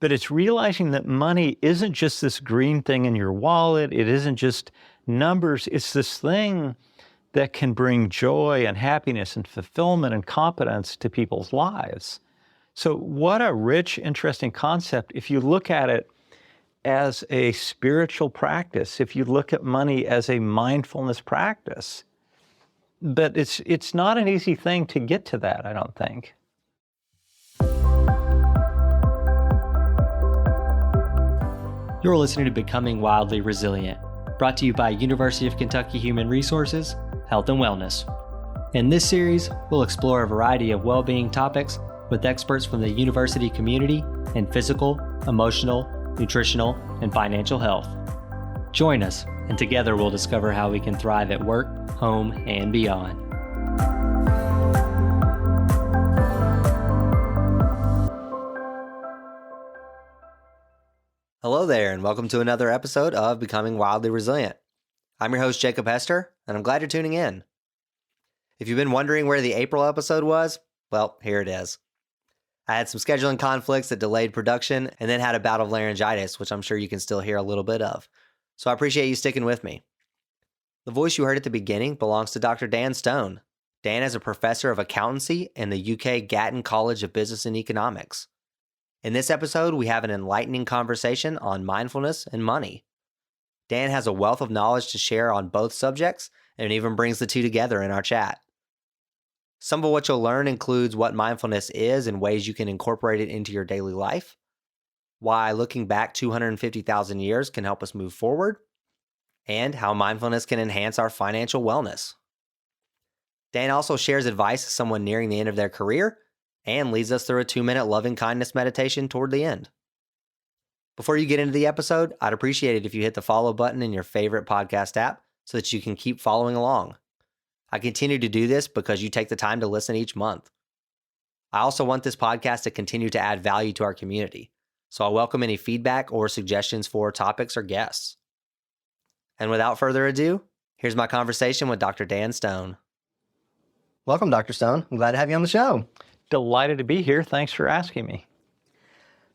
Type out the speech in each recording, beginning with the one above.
But it's realizing that money isn't just this green thing in your wallet. It isn't just numbers. It's this thing that can bring joy and happiness and fulfillment and competence to people's lives. So what a rich, interesting concept if you look at it as a spiritual practice, if you look at money as a mindfulness practice. But it's not an easy thing to get to that, I don't think. You're listening to Becoming Wildly Resilient, brought to you by University of Kentucky Human Resources, Health and Wellness. In this series, we'll explore a variety of well-being topics with experts from the university community in physical, emotional, nutritional, and financial health. Join us, and together we'll discover how we can thrive at work, home, and beyond. Hello there, and welcome to another episode of Becoming Wildly Resilient. I'm your host, Jacob Hester, and I'm glad you're tuning in. If you've been wondering where the April episode was, well, here it is. I had some scheduling conflicts that delayed production and then had a bout of laryngitis, which I'm sure you can still hear a little bit of. So I appreciate you sticking with me. The voice you heard at the beginning belongs to Dr. Dan Stone. Dan is a professor of accountancy in the UK Gatton College of Business and Economics. In this episode, we have an enlightening conversation on mindfulness and money. Dan has a wealth of knowledge to share on both subjects and even brings the two together in our chat. Some of what you'll learn includes what mindfulness is and ways you can incorporate it into your daily life, why looking back 250,000 years can help us move forward, and how mindfulness can enhance our financial wellness. Dan also shares advice to someone nearing the end of their career and leads us through a 2-minute loving kindness meditation toward the end. Before you get into the episode, I'd appreciate it if you hit the follow button in your favorite podcast app so that you can keep following along. I continue to do this because you take the time to listen each month. I also want this podcast to continue to add value to our community, so I welcome any feedback or suggestions for topics or guests. And without further ado, here's my conversation with Dr. Dan Stone. Welcome, Dr. Stone. I'm glad to have you on the show. Delighted to be here. Thanks for asking me.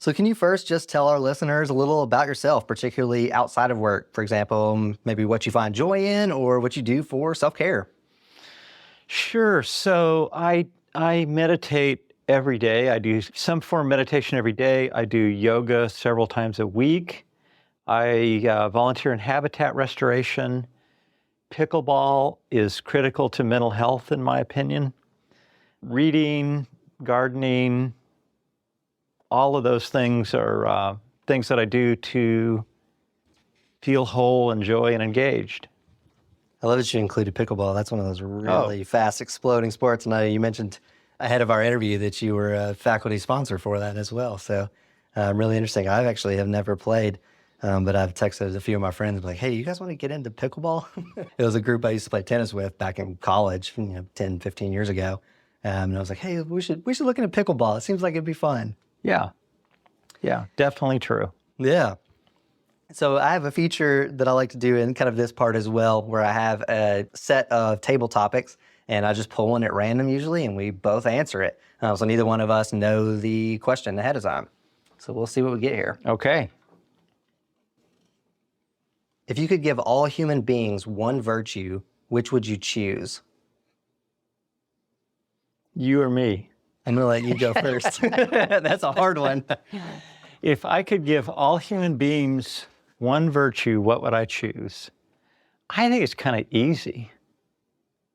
So can you first just tell our listeners a little about yourself, particularly outside of work? For example, maybe what you find joy in or what you do for self-care. Sure. So I meditate every day. I do some form of meditation every day. I do yoga several times a week. I volunteer in habitat restoration. Pickleball is critical to mental health, in my opinion. Reading, gardening, all of those things are things that I do to feel whole and joy and engaged. I love that you included pickleball. That's one of those really fast exploding sports. And you mentioned ahead of our interview that you were a faculty sponsor for that as well. So really interesting. I actually have never played, but I've texted a few of my friends like, hey, you guys want to get into pickleball? It was a group I used to play tennis with back in college, 10, 15 years ago. And I was like, hey, we should look into pickleball. It seems like it'd be fun. Yeah, definitely true. Yeah. So I have a feature that I like to do in kind of this part as well, where I have a set of table topics, and I just pull one at random usually, and we both answer it. So neither one of us know the question ahead of time. So we'll see what we get here. Okay. If you could give all human beings one virtue, which would you choose? You or me? I'm going to let you go first. That's a hard one. If I could give all human beings one virtue, what would I choose? I think it's kind of easy.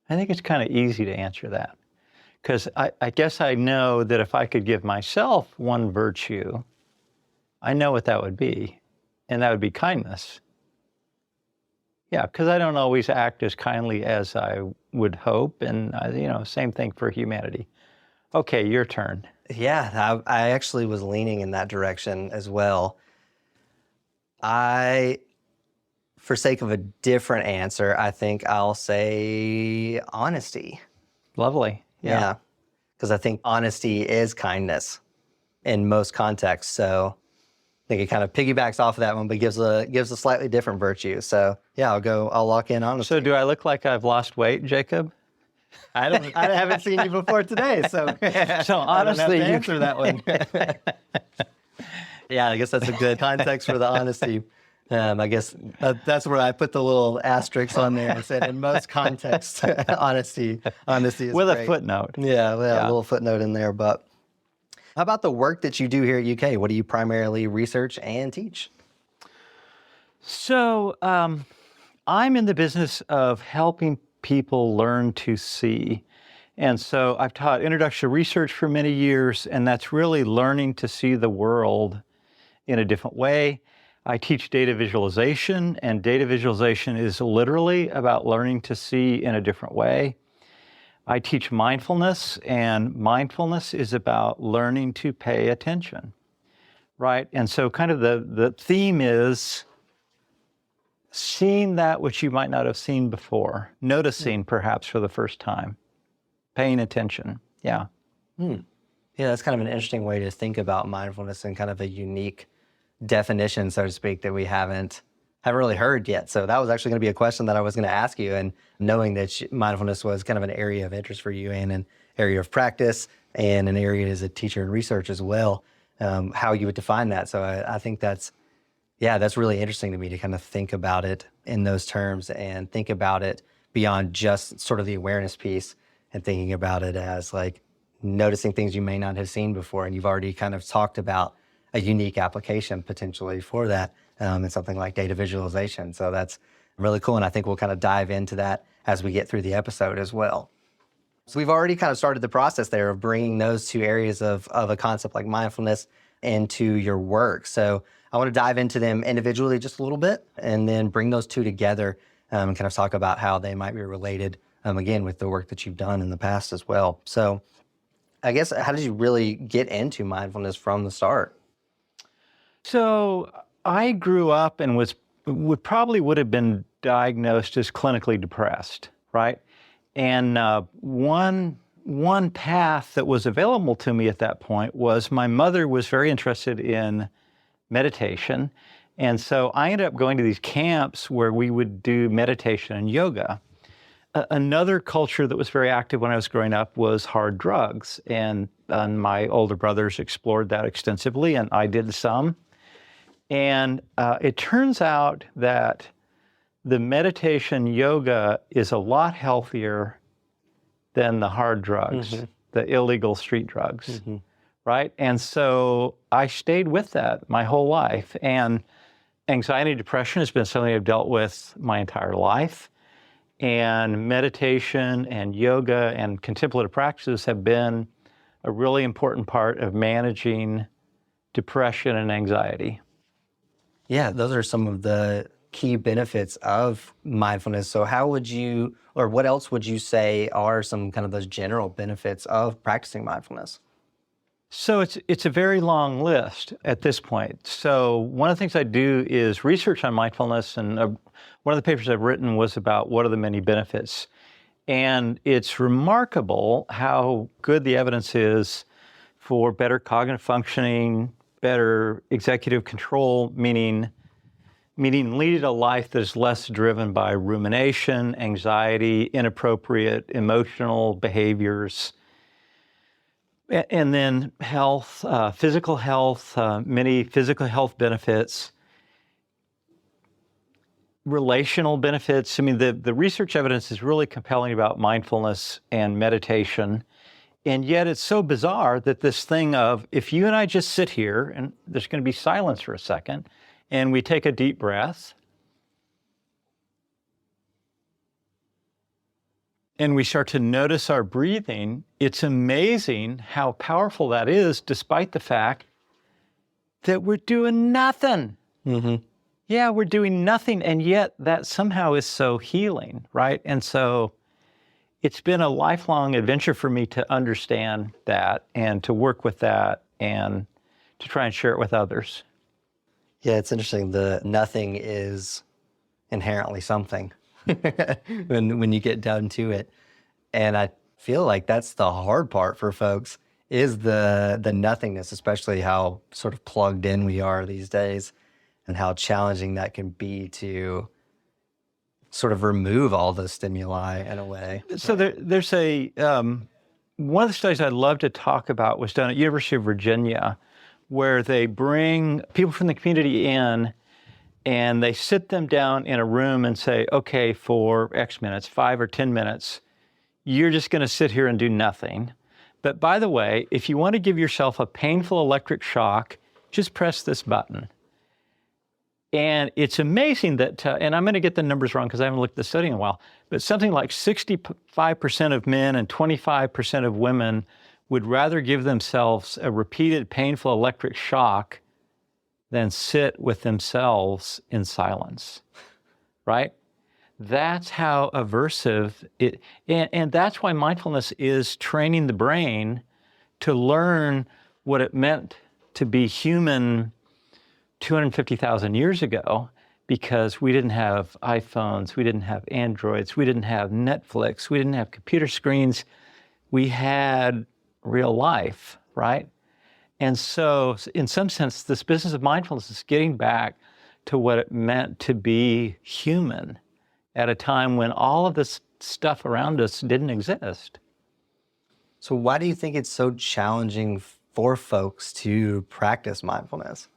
I think it's kind of easy to answer that. Because I guess I know that if I could give myself one virtue, I know what that would be. And that would be kindness. Yeah, because I don't always act as kindly as I would hope. And, same thing for humanity. Okay, your turn. Yeah, I actually was leaning in that direction as well. For sake of a different answer, I think I'll say honesty. Lovely. Yeah, because I think honesty is kindness in most contexts. So I think it kind of piggybacks off of that one, but gives a slightly different virtue. So yeah, I'll lock in honesty. So do I look like I've lost weight, Jacob? I haven't seen you before today, so honestly, you answer that one. Yeah, I guess that's a good context for the honesty. I guess that's where I put the little asterisk on there and said, in most contexts, honesty is With a great. footnote. Yeah, a Yeah. little footnote in there. But how about the work that you do here at UK? What do you primarily research and teach? So I'm in the business of helping people learn to see. And so I've taught introduction to research for many years, and that's really learning to see the world in a different way. I teach data visualization, and data visualization is literally about learning to see in a different way. I teach mindfulness, and mindfulness is about learning to pay attention, right? And so kind of the theme is seeing that which you might not have seen before, noticing perhaps for the first time, paying attention. Yeah. Yeah, that's kind of an interesting way to think about mindfulness and kind of a unique definition, so to speak, that we haven't really heard yet. So that was actually going to be a question that I was going to ask you. And knowing that mindfulness was kind of an area of interest for you and an area of practice and an area as a teacher and research as well, how you would define that. So I think that's really interesting to me to kind of think about it in those terms and think about it beyond just sort of the awareness piece and thinking about it as like noticing things you may not have seen before. And you've already kind of talked about a unique application potentially for that in something like data visualization. So that's really cool. And I think we'll kind of dive into that as we get through the episode as well. So we've already kind of started the process there of bringing those two areas of a concept like mindfulness into your work. So I want to dive into them individually just a little bit and then bring those two together and kind of talk about how they might be related, again, with the work that you've done in the past as well. So I guess, how did you really get into mindfulness from the start? So I grew up and would have been diagnosed as clinically depressed, right? And one path that was available to me at that point was my mother was very interested in meditation. And so I ended up going to these camps where we would do meditation and yoga. Another culture that was very active when I was growing up was hard drugs. And my older brothers explored that extensively, and I did some. And it turns out that the meditation yoga is a lot healthier than the hard drugs, the illegal street drugs, right? And so I stayed with that my whole life. And anxiety and depression has been something I've dealt with my entire life. And meditation and yoga and contemplative practices have been a really important part of managing depression and anxiety. Yeah, those are some of the key benefits of mindfulness. So how would you, or what else would you say are some kind of those general benefits of practicing mindfulness? So it's a very long list at this point. So one of the things I do is research on mindfulness, and one of the papers I've written was about what are the many benefits. And it's remarkable how good the evidence is for better cognitive functioning, better executive control, meaning leading a life that is less driven by rumination, anxiety, inappropriate emotional behaviors. And then health, physical health, many physical health benefits, relational benefits. I mean, the research evidence is really compelling about mindfulness and meditation. And yet it's so bizarre that this thing of, if you and I just sit here, and there's going to be silence for a second, and we take a deep breath, and we start to notice our breathing, it's amazing how powerful that is, despite the fact that we're doing nothing. Yeah, we're doing nothing, and yet that somehow is so healing, right? And so it's been a lifelong adventure for me to understand that and to work with that and to try and share it with others. Yeah, it's interesting. The nothing is inherently something when you get down to it. And I feel like that's the hard part for folks is the nothingness, especially how sort of plugged in we are these days and how challenging that can be to sort of remove all the stimuli in a way. So there's one of the studies I'd love to talk about was done at University of Virginia where they bring people from the community in and they sit them down in a room and say, okay, for X minutes, 5 or 10 minutes, you're just going to sit here and do nothing. But by the way, if you want to give yourself a painful electric shock, just press this button. And it's amazing that, and I'm going to get the numbers wrong because I haven't looked at the study in a while, but something like 65% of men and 25% of women would rather give themselves a repeated painful electric shock than sit with themselves in silence, right? That's how aversive it, and that's why mindfulness is training the brain to learn what it meant to be human 250,000 years ago, because we didn't have iPhones, we didn't have Androids, we didn't have Netflix, we didn't have computer screens, we had real life, right? And so in some sense, this business of mindfulness is getting back to what it meant to be human at a time when all of this stuff around us didn't exist. So why do you think it's so challenging for folks to practice mindfulness?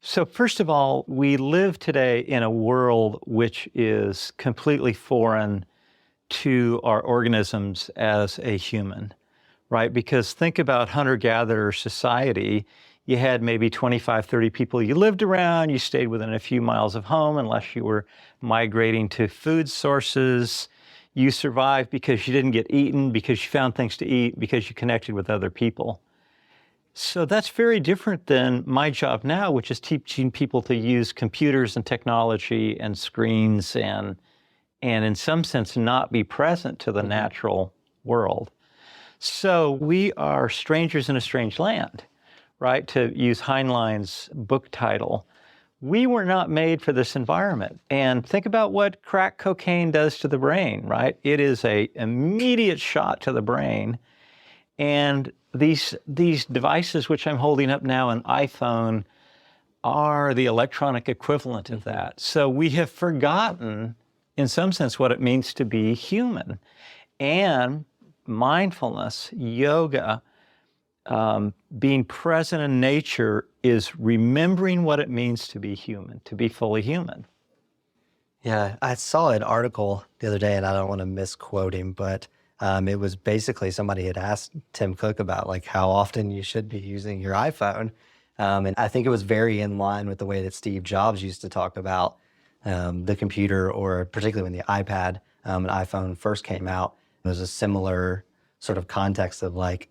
So first of all, we live today in a world which is completely foreign to our organisms as a human, right? Because think about hunter-gatherer society. You had maybe 25, 30 people you lived around, you stayed within a few miles of home unless you were migrating to food sources. You survived because you didn't get eaten, because you found things to eat, because you connected with other people. So that's very different than my job now, which is teaching people to use computers and technology and screens and in some sense not be present to the natural world. So we are strangers in a strange land, right? To use Heinlein's book title. We were not made for this environment. And think about what crack cocaine does to the brain, right? It is an immediate shot to the brain. And these devices, which I'm holding up now, an iPhone, are the electronic equivalent of that. So we have forgotten, in some sense, what it means to be human. And mindfulness, yoga, being present in nature is remembering what it means to be human, to be fully human. Yeah, I saw an article the other day, and I don't want to misquote him, but it was basically somebody had asked Tim Cook about like how often you should be using your iPhone. And I think it was very in line with the way that Steve Jobs used to talk about the computer, or particularly when the iPad and iPhone first came out. It was a similar sort of context of like,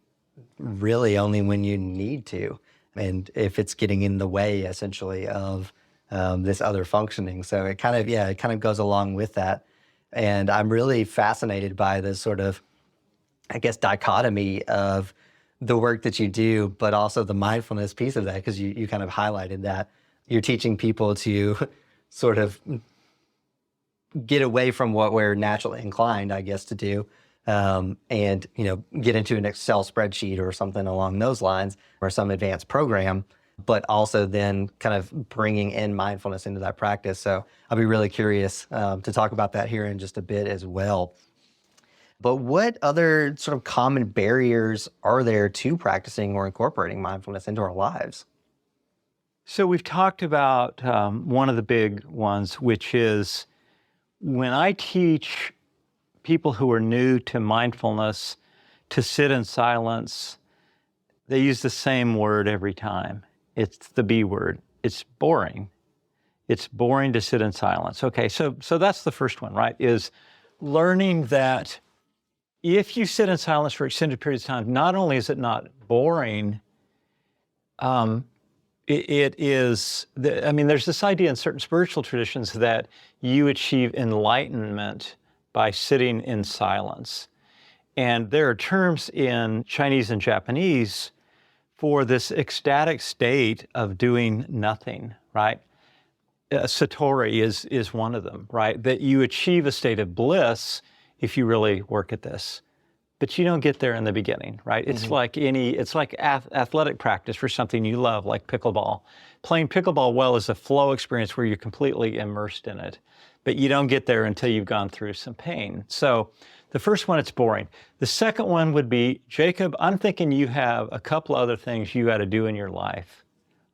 really only when you need to, and if it's getting in the way essentially of this other functioning. So it kind of goes along with that. And I'm really fascinated by this sort of, I guess, dichotomy of the work that you do, but also the mindfulness piece of that, because you kind of highlighted that you're teaching people to sort of get away from what we're naturally inclined, I guess, to do. And, get into an Excel spreadsheet or something along those lines, or some advanced program, but also then kind of bringing in mindfulness into that practice. So I'll be really curious to talk about that here in just a bit as well. But what other sort of common barriers are there to practicing or incorporating mindfulness into our lives? So we've talked about one of the big ones, which is when I teach people who are new to mindfulness to sit in silence, they use the same word every time. It's the B word. It's boring. It's boring to sit in silence. Okay, so that's the first one, right? Is learning that if you sit in silence for extended periods of time, not only is it not boring, it is, there's this idea in certain spiritual traditions that you achieve enlightenment by sitting in silence. And there are terms in Chinese and Japanese for this ecstatic state of doing nothing, right? Satori is one of them, right? That you achieve a state of bliss if you really work at this. But you don't get there in the beginning, right? It's like athletic practice for something you love, like pickleball. Playing pickleball well is a flow experience where you're completely immersed in it, but you don't get there until you've gone through some pain. So The first one, it's boring. The second one would be, Jacob, I'm thinking you have a couple other things you got to do in your life,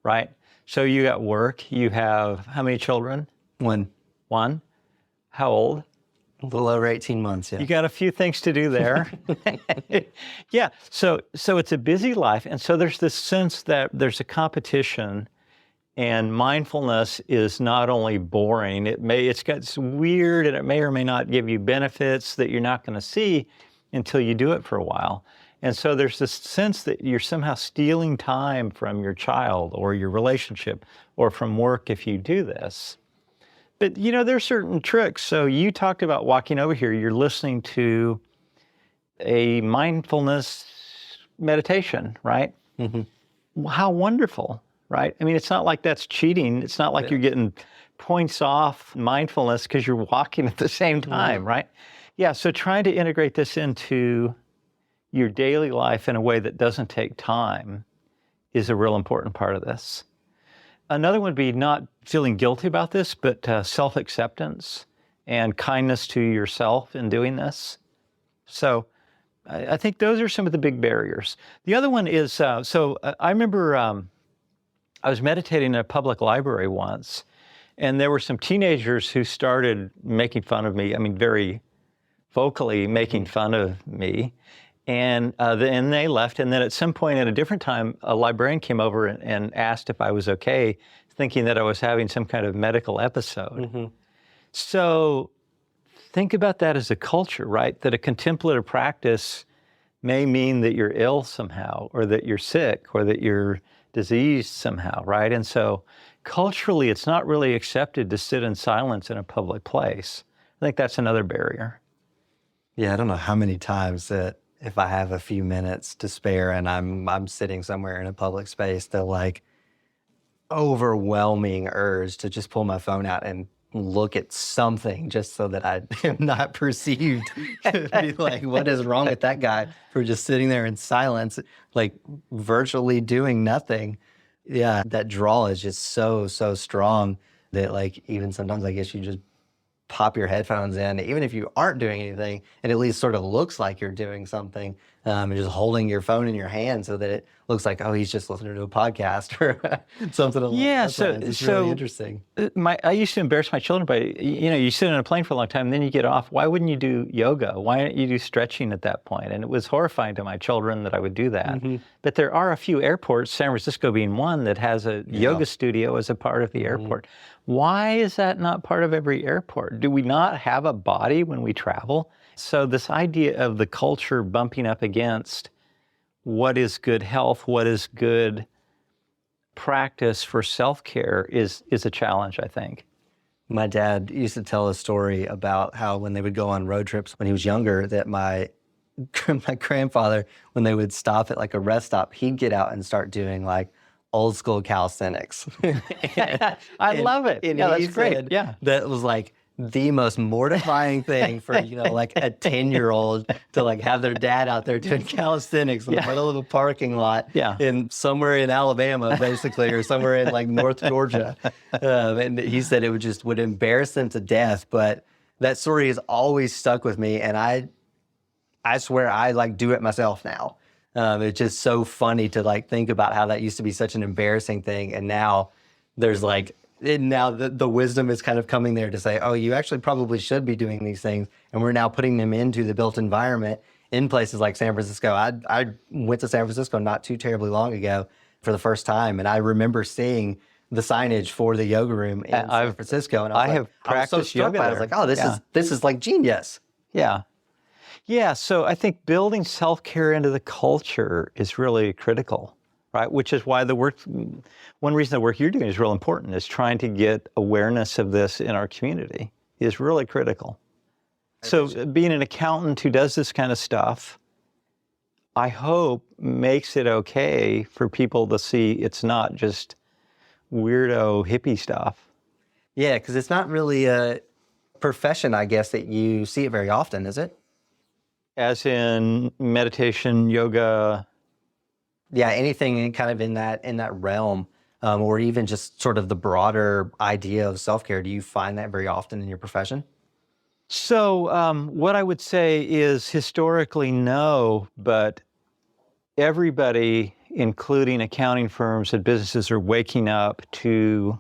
right? So you got work. You have how many children? One. One. How old? A little over 18 months, yeah. You got a few things to do there. Yeah. So it's a busy life. And so there's this sense that there's a competition, and mindfulness is not only boring, it's weird, and it may or may not give you benefits that you're not going to see until you do it for a while. And so there's this sense that you're somehow stealing time from your child or your relationship or from work if you do this. But, there's certain tricks. So you talked about walking over here. You're listening to a mindfulness meditation, right? Mm-hmm. How wonderful, right? I mean, it's not like that's cheating. It's not like you're getting points off mindfulness because you're walking at the same time, right? Yeah, so trying to integrate this into your daily life in a way that doesn't take time is a real important part of this. Another would be not feeling guilty about this, but self-acceptance and kindness to yourself in doing this. So I think those are some of the big barriers. The other one is, I remember I was meditating in a public library once, and there were some teenagers who started making fun of me, very vocally making fun of me. And then they left. And then at some point at a different time, a librarian came over and asked if I was okay, thinking that I was having some kind of medical episode. Mm-hmm. So think about that as a culture, right? That a contemplative practice may mean that you're ill somehow, or that you're sick, or that you're diseased somehow, right? And so culturally, it's not really accepted to sit in silence in a public place. I think that's another barrier. Yeah, I don't know how many times that if I have a few minutes to spare and I'm sitting somewhere in a public space, the overwhelming urge to just pull my phone out and look at something just so that I am not perceived to be like, what is wrong with that guy for just sitting there in silence, virtually doing nothing. Yeah, that draw is just so strong that even sometimes I guess you just pop your headphones in, even if you aren't doing anything, it at least sort of looks like you're doing something, and just holding your phone in your hand so that it looks like, oh, he's just listening to a podcast or something along those lines. It's really interesting. I used to embarrass my children by, you sit in a plane for a long time, and then you get off. Why wouldn't you do yoga? Why don't you do stretching at that point? And it was horrifying to my children that I would do that. Mm-hmm. But there are a few airports, San Francisco being one, that has a yoga studio as a part of the airport. Why is that not part of every airport? Do we not have a body when we travel? So this idea of the culture bumping up against what is good health, what is good practice for self-care is a challenge, I think. My dad used to tell a story about how when they would go on road trips when he was younger, that my grandfather, when they would stop at a rest stop, he'd get out and start doing old school calisthenics. I love it. And that's great. Yeah. That was the most mortifying thing for, a 10-year-old to have their dad out there doing calisthenics in the middle of a parking lot in somewhere in Alabama, basically, or somewhere in North Georgia. And he said it would embarrass them to death. But that story has always stuck with me. And I swear I do it myself now. It's just so funny to think about how that used to be such an embarrassing thing. And now there's now the wisdom is kind of coming there to say, oh, you actually probably should be doing these things. And we're now putting them into the built environment in places like San Francisco. I went to San Francisco not too terribly long ago for the first time. And I remember seeing the signage for the yoga room in San Francisco. And I was so struck by it. I was like, oh, this is genius. Yeah. Yeah, so I think building self-care into the culture is really critical, right? Which is why one reason the work you're doing is real important, is trying to get awareness of this in our community is really critical. So being an accountant who does this kind of stuff, I hope makes it okay for people to see it's not just weirdo hippie stuff. Yeah, because it's not really a profession, I guess, that you see it very often, is it? As in meditation, yoga. Yeah, anything kind of in that realm, or even just sort of the broader idea of self-care. Do you find that very often in your profession? So what I would say is historically no, but everybody, including accounting firms and businesses, are waking up to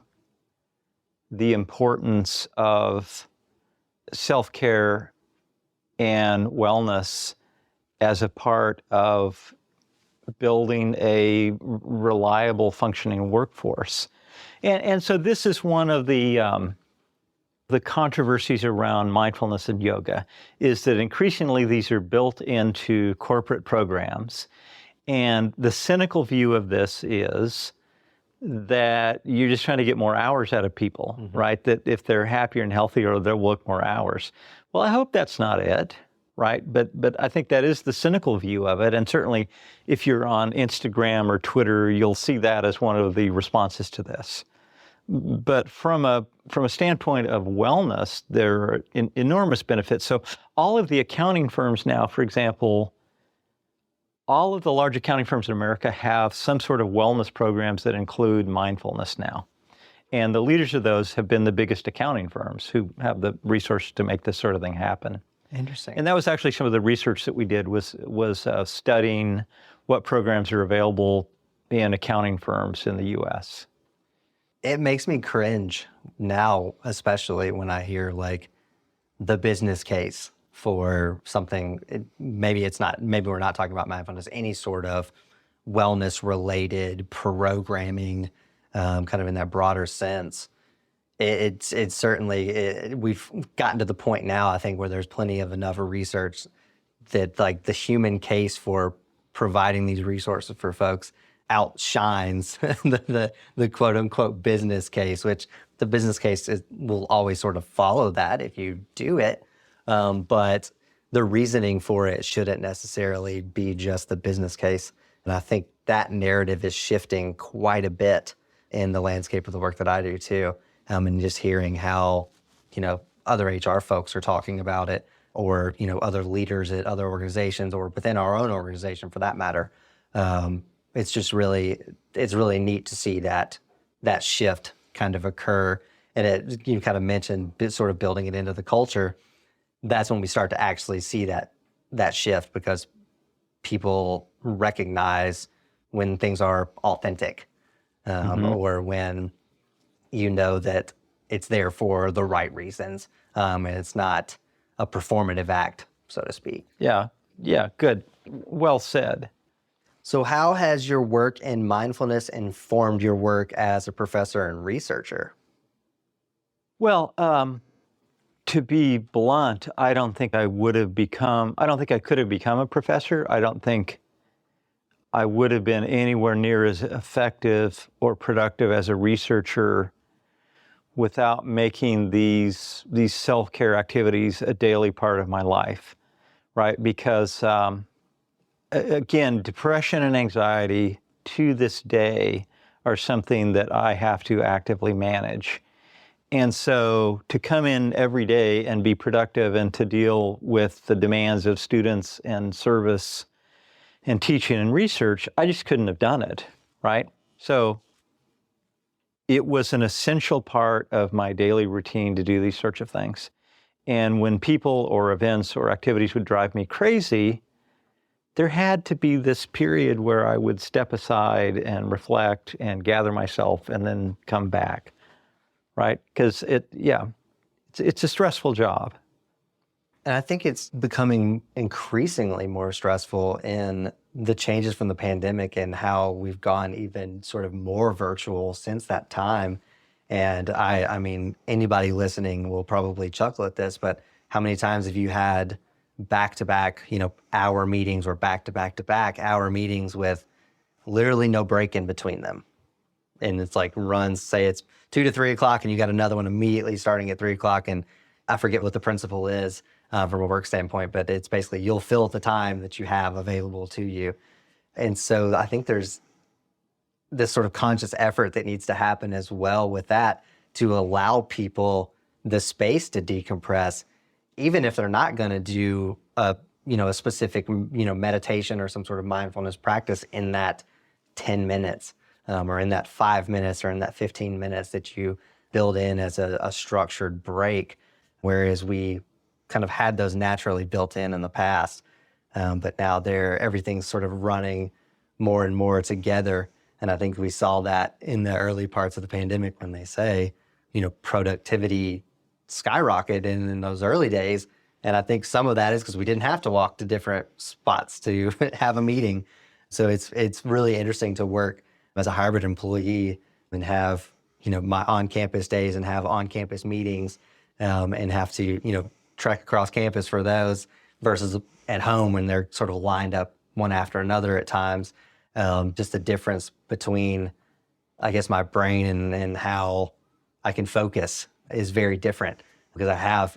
the importance of self-care and wellness as a part of building a reliable, functioning workforce. And so this is one of the controversies around mindfulness and yoga, is that increasingly these are built into corporate programs. And the cynical view of this is that you're just trying to get more hours out of people, right? That if they're happier and healthier, they'll work more hours. Well, I hope that's not it, right? But I think that is the cynical view of it. And certainly if you're on Instagram or Twitter, you'll see that as one of the responses to this. But from a standpoint of wellness, there are enormous benefits. So all of the accounting firms now, for example, all of the large accounting firms in America have some sort of wellness programs that include mindfulness now. And the leaders of those have been the biggest accounting firms who have the resources to make this sort of thing happen. Interesting. And that was actually some of the research that we did was studying what programs are available in accounting firms in the U.S. It makes me cringe now, especially when I hear like the business case for something. Maybe we're not talking about mindfulness, any sort of wellness related programming, kind of in that broader sense. It's certainly, we've gotten to the point now, I think, where there's plenty of enough research that like the human case for providing these resources for folks outshines the quote unquote business case, which the business case will always sort of follow that if you do it. But the reasoning for it shouldn't necessarily be just the business case. And I think that narrative is shifting quite a bit in the landscape of the work that I do too. And just hearing how, other HR folks are talking about it, or, other leaders at other organizations or within our own organization for that matter. It's really neat to see that shift kind of occur. And you kind of mentioned sort of building it into the culture. That's when we start to actually see that shift, because people recognize when things are authentic, or when that it's there for the right reasons, and it's not a performative act, so to speak. Yeah, good. Well said. So how has your work in mindfulness informed your work as a professor and researcher? Well, to be blunt, I don't think I could have become a professor. I don't think I would have been anywhere near as effective or productive as a researcher without making these self-care activities a daily part of my life, right? Because again, depression and anxiety to this day are something that I have to actively manage. And so to come in every day and be productive and to deal with the demands of students and service and teaching and research, I just couldn't have done it, right? So it was an essential part of my daily routine to do these sorts of things. And when people or events or activities would drive me crazy, there had to be this period where I would step aside and reflect and gather myself and then come back, right? Because it's a stressful job. And I think it's becoming increasingly more stressful in the changes from the pandemic and how we've gone even sort of more virtual since that time. And I mean, anybody listening will probably chuckle at this, but how many times have you had back-to-back, hour meetings or back-to-back-to-back hour meetings with literally no break in between them? And it's like runs, say it's 2 to 3 o'clock and you got another one immediately starting at 3 o'clock. And I forget what the principle is from a work standpoint, but it's basically you'll fill the time that you have available to you. And so I think there's this sort of conscious effort that needs to happen as well with that, to allow people the space to decompress, even if they're not going to do a specific meditation or some sort of mindfulness practice in that 10 minutes or in that 5 minutes or in that 15 minutes that you build in as a structured break. Whereas we kind of had those naturally built in the past. But now everything's sort of running more and more together. And I think we saw that in the early parts of the pandemic when they say, productivity skyrocketed in those early days. And I think some of that is because we didn't have to walk to different spots to have a meeting. So it's really interesting to work as a hybrid employee and have, my on-campus days and have on-campus meetings and have to, trek across campus for those versus at home when they're sort of lined up one after another at times. Just the difference between, I guess, my brain and how I can focus is very different because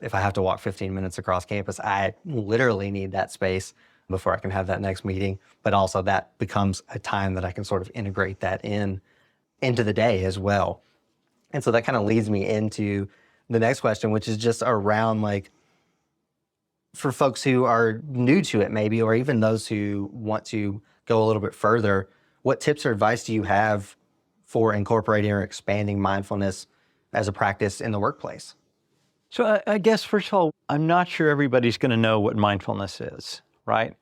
if I have to walk 15 minutes across campus, I literally need that space before I can have that next meeting. But also that becomes a time that I can sort of integrate that into the day as well. And so that kind of leads me into the next question, which is just around like, for folks who are new to it maybe, or even those who want to go a little bit further, what tips or advice do you have for incorporating or expanding mindfulness as a practice in the workplace? So I guess, first of all, I'm not sure everybody's going to know what mindfulness is, right?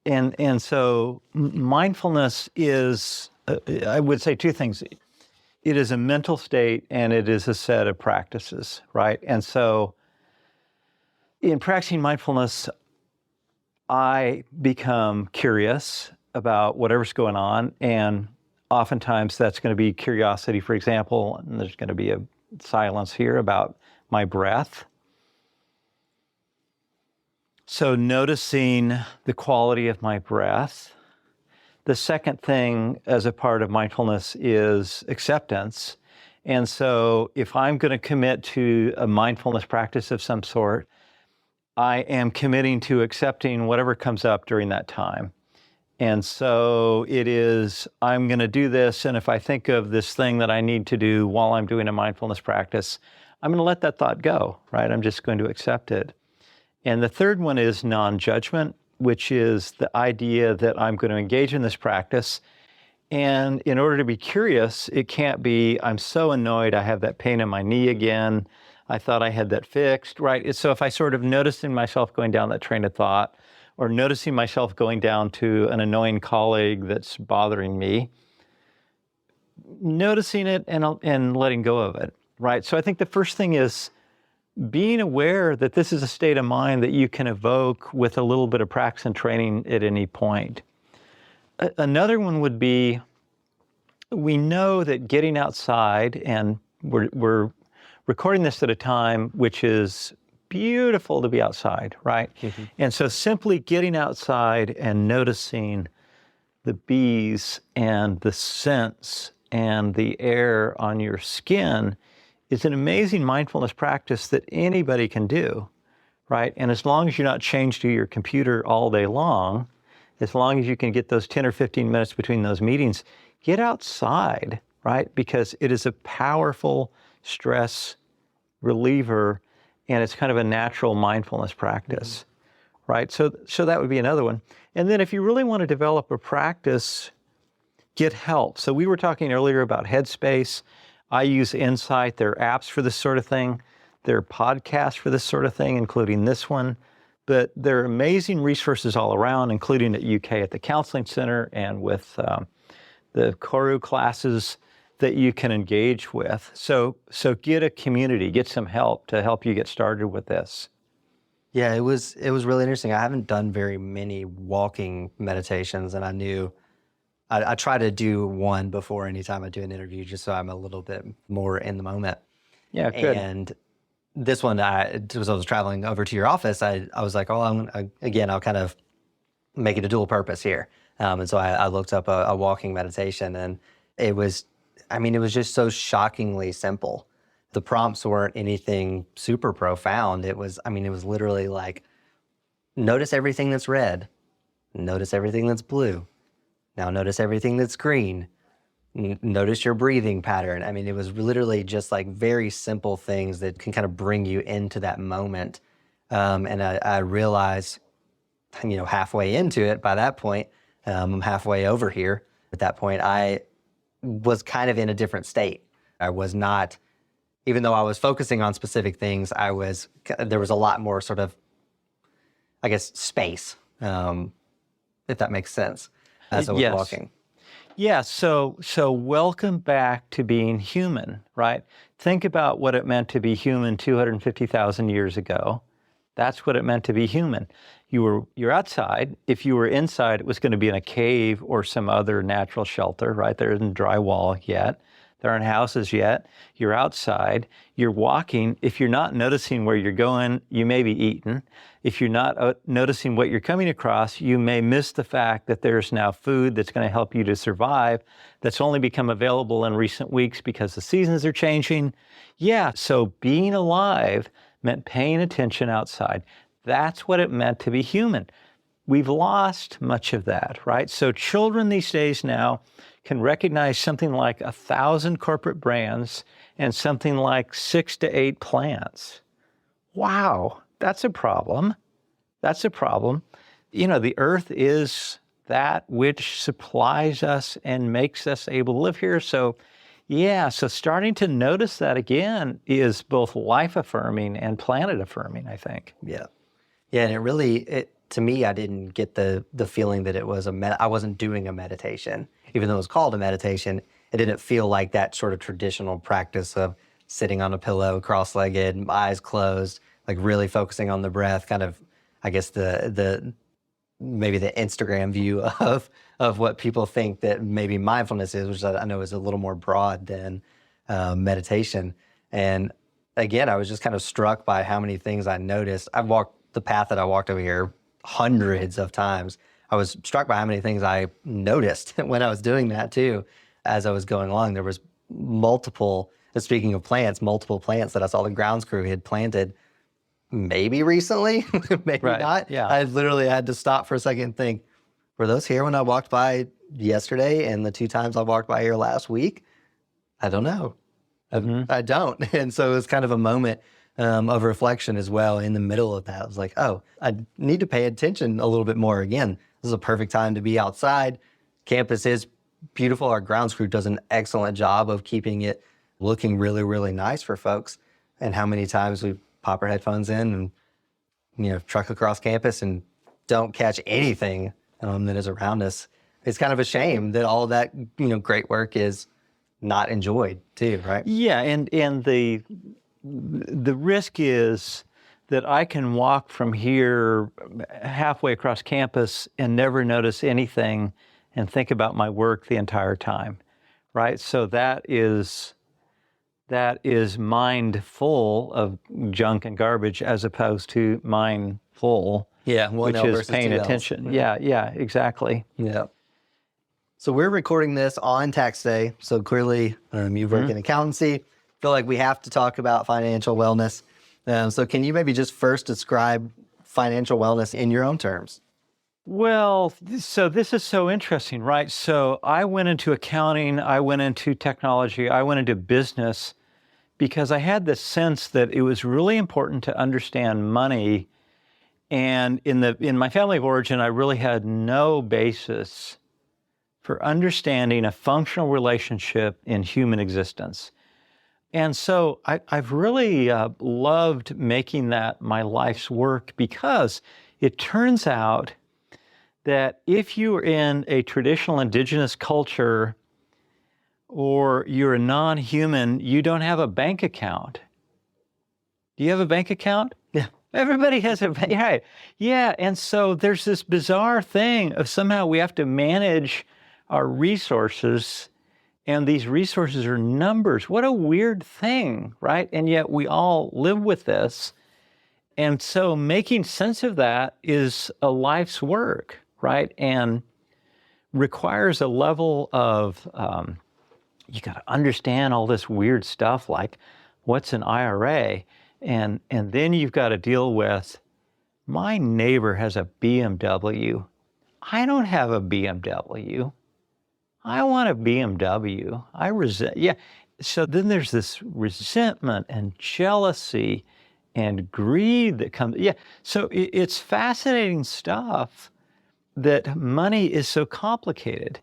And so mindfulness is, I would say two things. It is a mental state and it is a set of practices, right? And so in practicing mindfulness, I become curious about whatever's going on. And oftentimes that's going to be curiosity, for example, and there's going to be a silence here about my breath. So noticing the quality of my breath. The second thing as a part of mindfulness is acceptance. And so if I'm going to commit to a mindfulness practice of some sort, I am committing to accepting whatever comes up during that time. And so it is, I'm going to do this, and if I think of this thing that I need to do while I'm doing a mindfulness practice, I'm going to let that thought go, right? I'm just going to accept it. And the third one is non-judgment, which is the idea that I'm going to engage in this practice. And in order to be curious, it can't be, I'm so annoyed I have that pain in my knee again. I thought I had that fixed, right? So if I sort of noticing myself going down that train of thought, or noticing myself going down to an annoying colleague that's bothering me, noticing it and letting go of it, right? So I think the first thing is being aware that this is a state of mind that you can evoke with a little bit of practice and training at any point. Another one would be, we know that getting outside, and we're recording this at a time which is beautiful to be outside, right? Mm-hmm. And so simply getting outside and noticing the bees and the scents and the air on your skin is an amazing mindfulness practice that anybody can do, right? And as long as you're not chained to your computer all day long, as long as you can get those 10 or 15 minutes between those meetings, get outside, right? Because it is a powerful stress reliever, and it's kind of a natural mindfulness practice, right? So that would be another one. And then if you really want to develop a practice, get help. So we were talking earlier about Headspace. I use Insight. There are apps for this sort of thing. There are podcasts for this sort of thing, including this one. But there are amazing resources all around, including at UK at the Counseling Center and with the Koru classes that you can engage with. So get a community, get some help to help you get started with this. Yeah, it was really interesting. I haven't done very many walking meditations, and I knew I try to do one before anytime I do an interview, just so I'm a little bit more in the moment. Yeah, good. And this one, as I was traveling over to your office, I was like, oh, I'll kind of make it a dual purpose here. And so I looked up a walking meditation, and it was just so shockingly simple. The prompts weren't anything super profound. It was literally like, notice everything that's red, notice everything that's blue. Now notice everything that's green. Notice your breathing pattern. It was literally just like very simple things that can kind of bring you into that moment. And I realized, halfway into it by that point, I'm halfway over here. At that point, I was kind of in a different state. I was not, even though I was focusing on specific things, there was a lot more sort of I guess, space, if that makes sense, as I was Yes. walking. Yeah, so welcome back to being human, right? Think about what it meant to be human 250,000 years ago. That's what it meant to be human. You're outside. If you were inside, it was going to be in a cave or some other natural shelter, right? There isn't drywall yet. There aren't houses yet. You're outside. You're walking. If you're not noticing where you're going, you may be eaten. If you're not noticing what you're coming across, you may miss the fact that there's now food that's going to help you to survive that's only become available in recent weeks because the seasons are changing. Yeah, so being alive meant paying attention outside. That's what it meant to be human. We've lost much of that, right? So children these days now can recognize something like 1,000 corporate brands and something like 6 to 8 plants. Wow, that's a problem. That's a problem. You know, the earth is that which supplies us and makes us able to live here. So yeah, so starting to notice that again is both life affirming and planet affirming, I think. Yeah. Yeah, and it really, to me, I didn't get the feeling that it was I wasn't doing a meditation. Even though it was called a meditation, it didn't feel like that sort of traditional practice of sitting on a pillow, cross-legged, eyes closed, like really focusing on the breath, kind of, I guess, maybe the Instagram view of what people think that maybe mindfulness is, which I know is a little more broad than meditation. And again, I was just kind of struck by how many things I noticed. I've walked the path that I walked over here hundreds of times. I was struck by how many things I noticed when I was doing that too. As I was going along, there was speaking of plants, multiple plants that I saw the grounds crew had planted maybe recently, maybe Right, not. yeah. I literally had to stop for a second and think, were those here when I walked by yesterday and the 2 times I walked by here last week? I don't know. I don't. And so it was kind of a moment of reflection as well in the middle of that. I was like, oh, I need to pay attention a little bit more. Again, this is a perfect time to be outside. Campus is beautiful. Our grounds crew does an excellent job of keeping it looking really, really nice for folks. And how many times we pop our headphones in and, truck across campus and don't catch anything that is around us. It's kind of a shame that all that, great work is not enjoyed too, right? Yeah, and the risk is that I can walk from here halfway across campus and never notice anything and think about my work the entire time, right? So that is mind full of junk and garbage as opposed to mindful, Yeah, which is paying attention. Yeah, exactly. Yeah. So we're recording this on tax day. So clearly you work in accountancy. Feel like we have to talk about financial wellness. So can you maybe just first describe financial wellness in your own terms? Well, so this is so interesting, right? So I went into accounting, I went into technology, I went into business because I had this sense that it was really important to understand money. And in my family of origin, I really had no basis for understanding a functional relationship in human existence. And so I've really loved making that my life's work because it turns out that if you're in a traditional indigenous culture or you're a non-human, you don't have a bank account. Do you have a bank account? Yeah. Everybody has a bank, right? Yeah, and so there's this bizarre thing of somehow we have to manage our resources, and these resources are numbers. What a weird thing, right? And yet we all live with this. And so making sense of that is a life's work, right? And requires a level of, you got to understand all this weird stuff like what's an IRA? And then you've got to deal with, my neighbor has a BMW. I don't have a BMW. I want a BMW. I resent, yeah. So then there's this resentment and jealousy and greed that comes, yeah. So it's fascinating stuff that money is so complicated.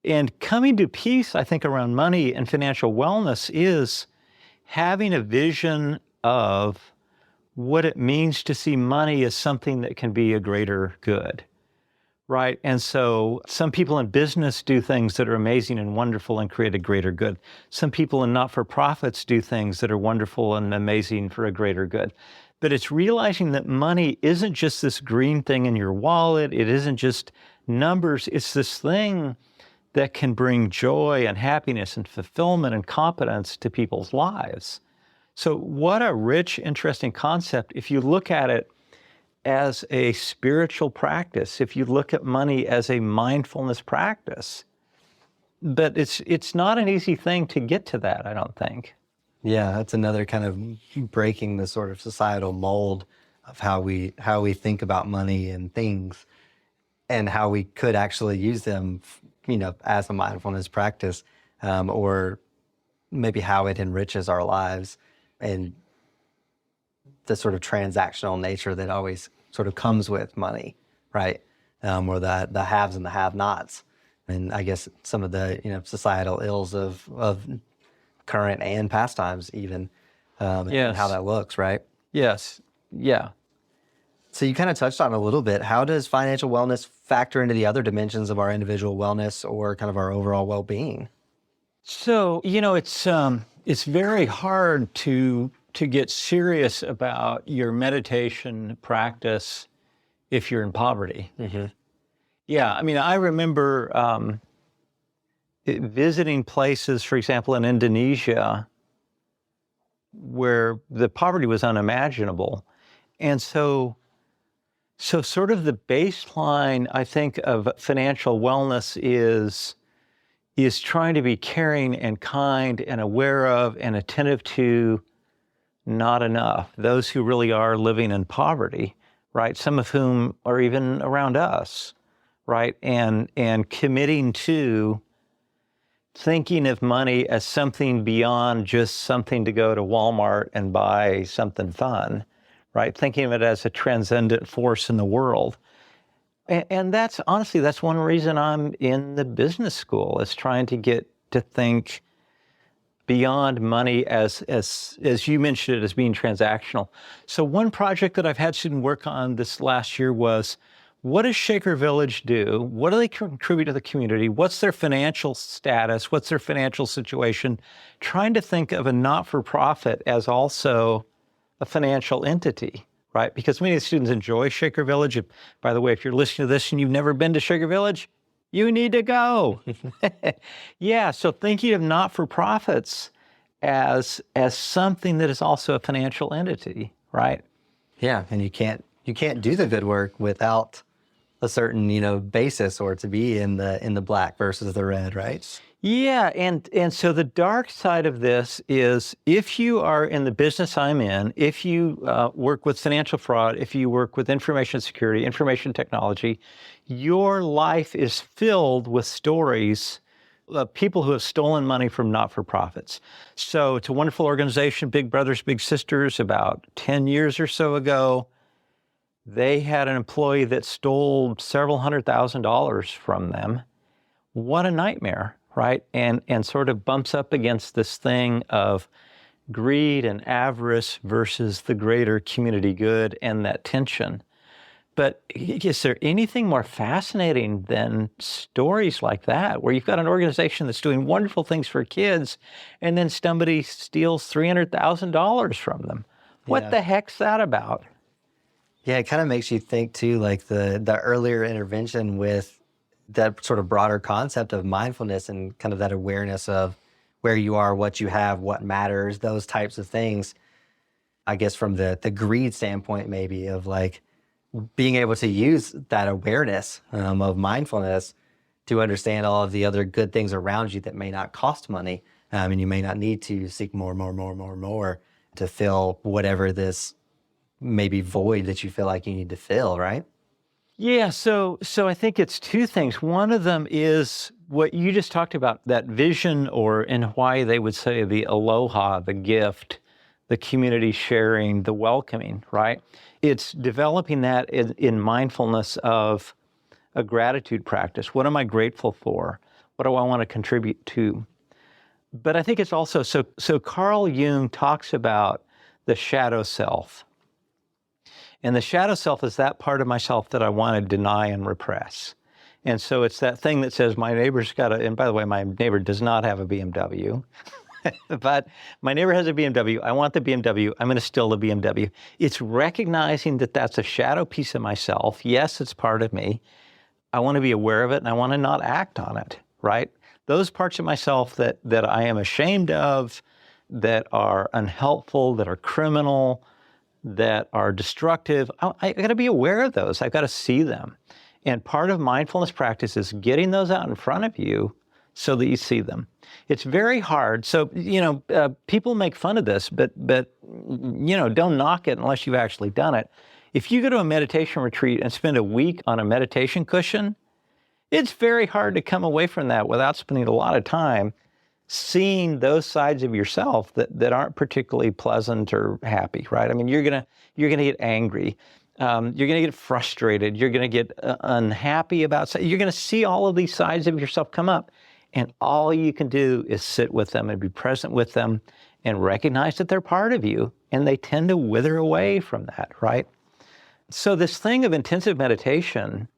And coming to peace, I think, around money and financial wellness is having a vision of what it means to see money as something that can be a greater good, right? And so some people in business do things that are amazing and wonderful and create a greater good. Some people in not-for-profits do things that are wonderful and amazing for a greater good. But it's realizing that money isn't just this green thing in your wallet. It isn't just numbers. It's this thing that can bring joy and happiness and fulfillment and competence to people's lives. So what a rich, interesting concept if you look at it as a spiritual practice, if you look at money as a mindfulness practice. But it's not an easy thing to get to that, I don't think. Yeah, that's another kind of breaking the sort of societal mold of how we think about money and things, and how we could actually use them, as a mindfulness practice, or maybe how it enriches our lives, and the sort of transactional nature that always sort of comes with money, right? Or the haves and the have-nots, and I guess some of the societal ills of current and past times, even, and how that looks, right? Yes. Yeah. So you kind of touched on it a little bit. How does financial wellness factor into the other dimensions of our individual wellness or kind of our overall well-being? So, it's very hard to get serious about your meditation practice if you're in poverty. Mm-hmm. Yeah, I remember visiting places, for example, in Indonesia, where the poverty was unimaginable. And so sort of the baseline, I think, of financial wellness is trying to be caring and kind and aware of and attentive to not enough, those who really are living in poverty, right? Some of whom are even around us, right? And committing to thinking of money as something beyond just something to go to Walmart and buy something fun, right? Thinking of it as a transcendent force in the world. And that's honestly, that's one reason I'm in the business school, is trying to get to think beyond money as you mentioned it, as being transactional. So one project that I've had students work on this last year was, what does Shaker Village do? What do they contribute to the community? What's their financial status? What's their financial situation? Trying to think of a not-for-profit as also a financial entity, right? Because many of the students enjoy Shaker Village. By the way, if you're listening to this and you've never been to Shaker Village, you need to go. Yeah, so thinking of not-for-profits as something that is also a financial entity, right? Yeah, and you can't do the good work without a certain, basis, or to be in the black versus the red, right? Yeah, and so the dark side of this is, if you are in the business I'm in, if you work with financial fraud, if you work with information security, information technology, your life is filled with stories of people who have stolen money from not-for-profits. So it's a wonderful organization, Big Brothers Big Sisters, about 10 years or so ago. They had an employee that stole several $100,000 from them. What a nightmare, right? And sort of bumps up against this thing of greed and avarice versus the greater community good and that tension. But is there anything more fascinating than stories like that, where you've got an organization that's doing wonderful things for kids, and then somebody steals $300,000 from them? What the heck's that about? Yeah, it kind of makes you think too, like the earlier intervention with that sort of broader concept of mindfulness and kind of that awareness of where you are, what you have, what matters, those types of things. I guess from the greed standpoint, maybe, of like being able to use that awareness of mindfulness to understand all of the other good things around you that may not cost money. And you may not need to seek more to fill whatever this maybe void that you feel like you need to fill, right? Yeah, so I think it's two things. One of them is what you just talked about, that vision, or in Hawaii they would say the aloha, the gift, the community sharing, the welcoming, right? It's developing that in mindfulness of a gratitude practice. What am I grateful for? What do I want to contribute to? But I think it's also, so Carl Jung talks about the shadow self, And the shadow self is that part of myself that I want to deny and repress. And so it's that thing that says my neighbor's got and by the way, my neighbor does not have a BMW, but my neighbor has a BMW. I want the BMW. I'm going to steal the BMW. It's recognizing that that's a shadow piece of myself. Yes, it's part of me. I want to be aware of it and I want to not act on it, right? Those parts of myself that I am ashamed of, that are unhelpful, that are criminal, that are destructive, I got to be aware of those. I've got to see them. And part of mindfulness practice is getting those out in front of you so that you see them. It's very hard. So, people make fun of this, but don't knock it unless you've actually done it. If you go to a meditation retreat and spend a week on a meditation cushion, it's very hard to come away from that without spending a lot of time seeing those sides of yourself that aren't particularly pleasant or happy, right? I mean, you're gonna get angry. You're gonna get frustrated. You're gonna get unhappy about something. You're gonna see all of these sides of yourself come up. And all you can do is sit with them and be present with them and recognize that they're part of you. And they tend to wither away from that, right? So this thing of intensive meditation,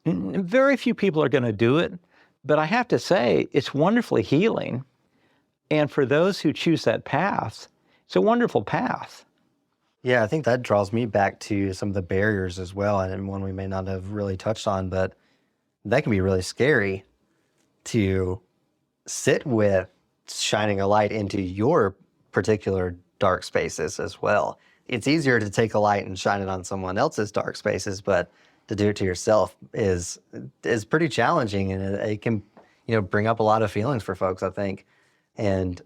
very few people are going to do it. But I have to say, it's wonderfully healing. And for those who choose that path, it's a wonderful path. Yeah, I think that draws me back to some of the barriers as well, and one we may not have really touched on, but that can be really scary to sit with shining a light into your particular dark spaces as well. It's easier to take a light and shine it on someone else's dark spaces, but to do it to yourself is pretty challenging, and it can, bring up a lot of feelings for folks, I think. And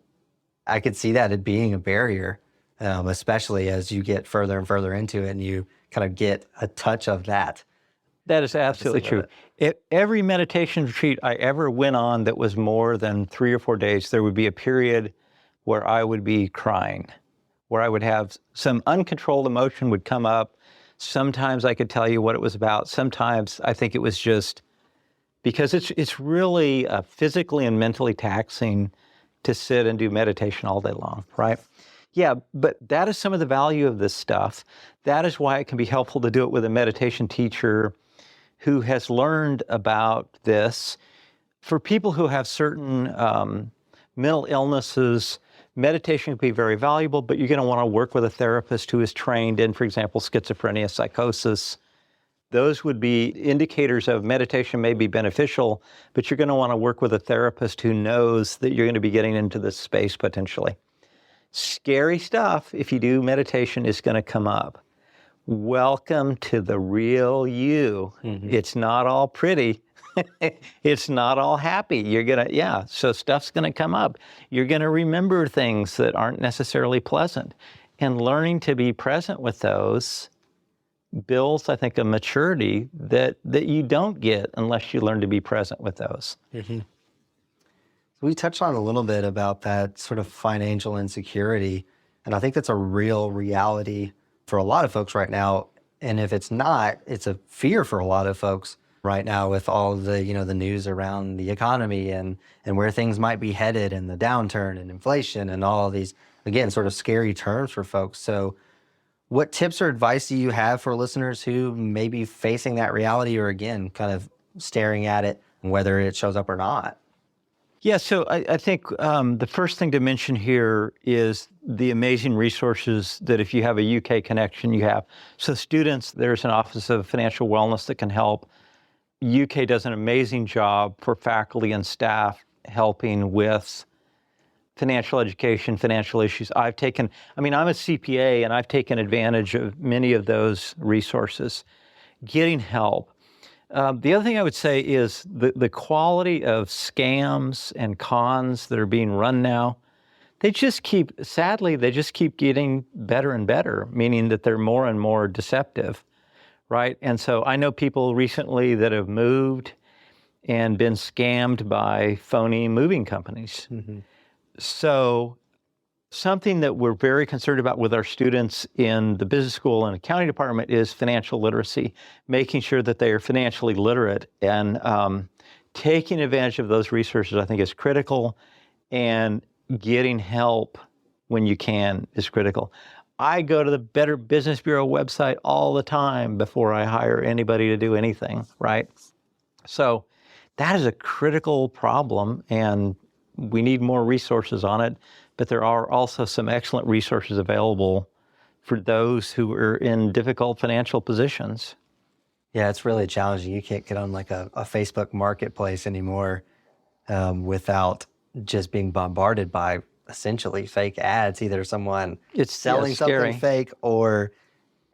I could see that it being a barrier, especially as you get further and further into it and you kind of get a touch of that. That is absolutely true. Every meditation retreat I ever went on that was more than 3 or 4 days, there would be a period where I would be crying, where I would have some uncontrolled emotion would come up. Sometimes I could tell you what it was about. Sometimes I think it was just because it's really physically and mentally taxing to sit and do meditation all day long, right? Yeah, but that is some of the value of this stuff. That is why it can be helpful to do it with a meditation teacher who has learned about this. For people who have certain mental illnesses, meditation can be very valuable, but you're going to want to work with a therapist who is trained in, for example, schizophrenia, psychosis. Those would be indicators of meditation may be beneficial, but you're going to want to work with a therapist who knows that you're going to be getting into this space potentially. Scary stuff, if you do meditation, is going to come up. Welcome to the real you. Mm-hmm. It's not all pretty. It's not all happy. So stuff's going to come up. You're going to remember things that aren't necessarily pleasant. And learning to be present with those builds, I think, a maturity that you don't get unless you learn to be present with those. Mm-hmm. We touched on a little bit about that sort of financial insecurity, and I think that's a real reality for a lot of folks right now. And if it's not, it's a fear for a lot of folks right now with all the, the news around the economy and where things might be headed and the downturn and inflation and all of these, again, sort of scary terms for folks. So what tips or advice do you have for listeners who may be facing that reality or, again, kind of staring at it, whether it shows up or not? Yeah, so I think the first thing to mention here is the amazing resources that if you have a UK connection, you have. So students, there's an Office of Financial Wellness that can help. UK does an amazing job for faculty and staff helping with financial education, financial issues. I'm a CPA, and I've taken advantage of many of those resources. Getting help. The other thing I would say is the quality of scams and cons that are being run now, they just keep getting better and better, meaning that they're more and more deceptive, right? And so I know people recently that have moved and been scammed by phony moving companies. Mm-hmm. So something that we're very concerned about with our students in the business school and accounting department is financial literacy, making sure that they are financially literate, and taking advantage of those resources, I think, is critical, and getting help when you can is critical. I go to the Better Business Bureau website all the time before I hire anybody to do anything, right? So that is a critical problem, and we need more resources on it, but there are also some excellent resources available for those who are in difficult financial positions. Yeah, it's really challenging. You can't get on like a Facebook marketplace anymore without just being bombarded by essentially fake ads. Either someone selling something fake, or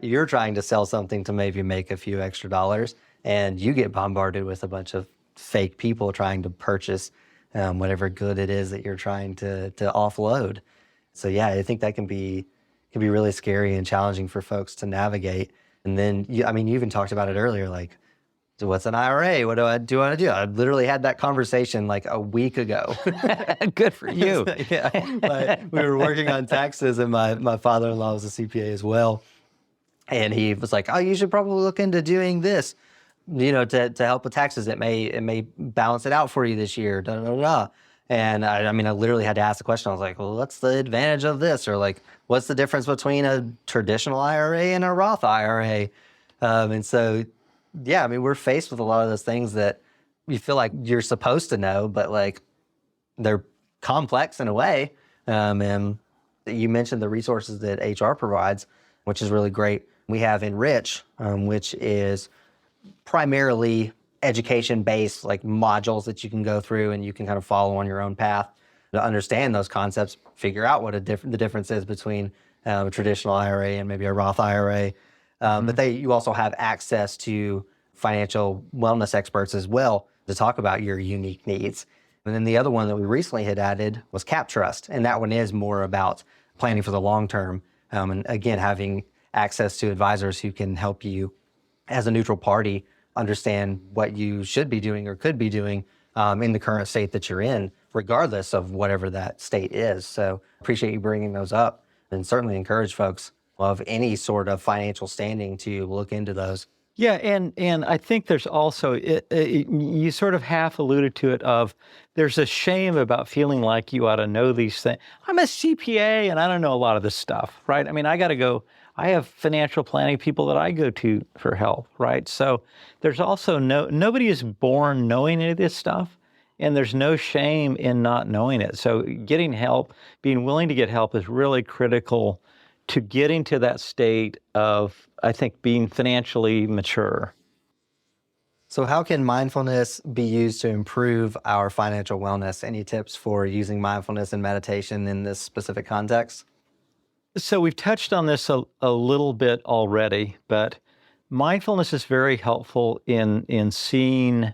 you're trying to sell something to maybe make a few extra dollars, and you get bombarded with a bunch of fake people trying to purchase whatever good it is that you're trying to offload. So yeah, I think that can be really scary and challenging for folks to navigate. And then, you even talked about it earlier, like, so what's an IRA? What do I want to do? I literally had that conversation like a week ago. Good for you. Yeah, we were working on taxes, and my father-in-law was a CPA as well. And he was like, oh, you should probably look into doing this, to help with taxes. It may balance it out for you this year, da, da, da, da. And I literally had to ask the question. I was like, well, what's the advantage of this? Or like, what's the difference between a traditional IRA and a Roth IRA? And so, yeah, we're faced with a lot of those things that you feel like you're supposed to know, but like they're complex in a way. And you mentioned the resources that HR provides, which is really great. We have Enrich, which is primarily education-based, like modules that you can go through and you can kind of follow on your own path to understand those concepts, figure out what the difference is between a traditional IRA and maybe a Roth IRA. But you also have access to financial wellness experts as well to talk about your unique needs. And then the other one that we recently had added was Cap Trust, and that one is more about planning for the long term. And again, having access to advisors who can help you as a neutral party understand what you should be doing or could be doing in the current state that you're in, regardless of whatever that state is. So appreciate you bringing those up, and certainly encourage folks of any sort of financial standing to look into those. Yeah, and I think there's also, you sort of half alluded to it, of there's a shame about feeling like you ought to know these things. I'm a CPA and I don't know a lot of this stuff, right? I have financial planning people that I go to for help, right? So there's also nobody is born knowing any of this stuff, and there's no shame in not knowing it. So getting help, being willing to get help is really critical to getting to that state of, I think, being financially mature. So how can mindfulness be used to improve our financial wellness? Any tips for using mindfulness and meditation in this specific context? So we've touched on this a little bit already, but mindfulness is very helpful in seeing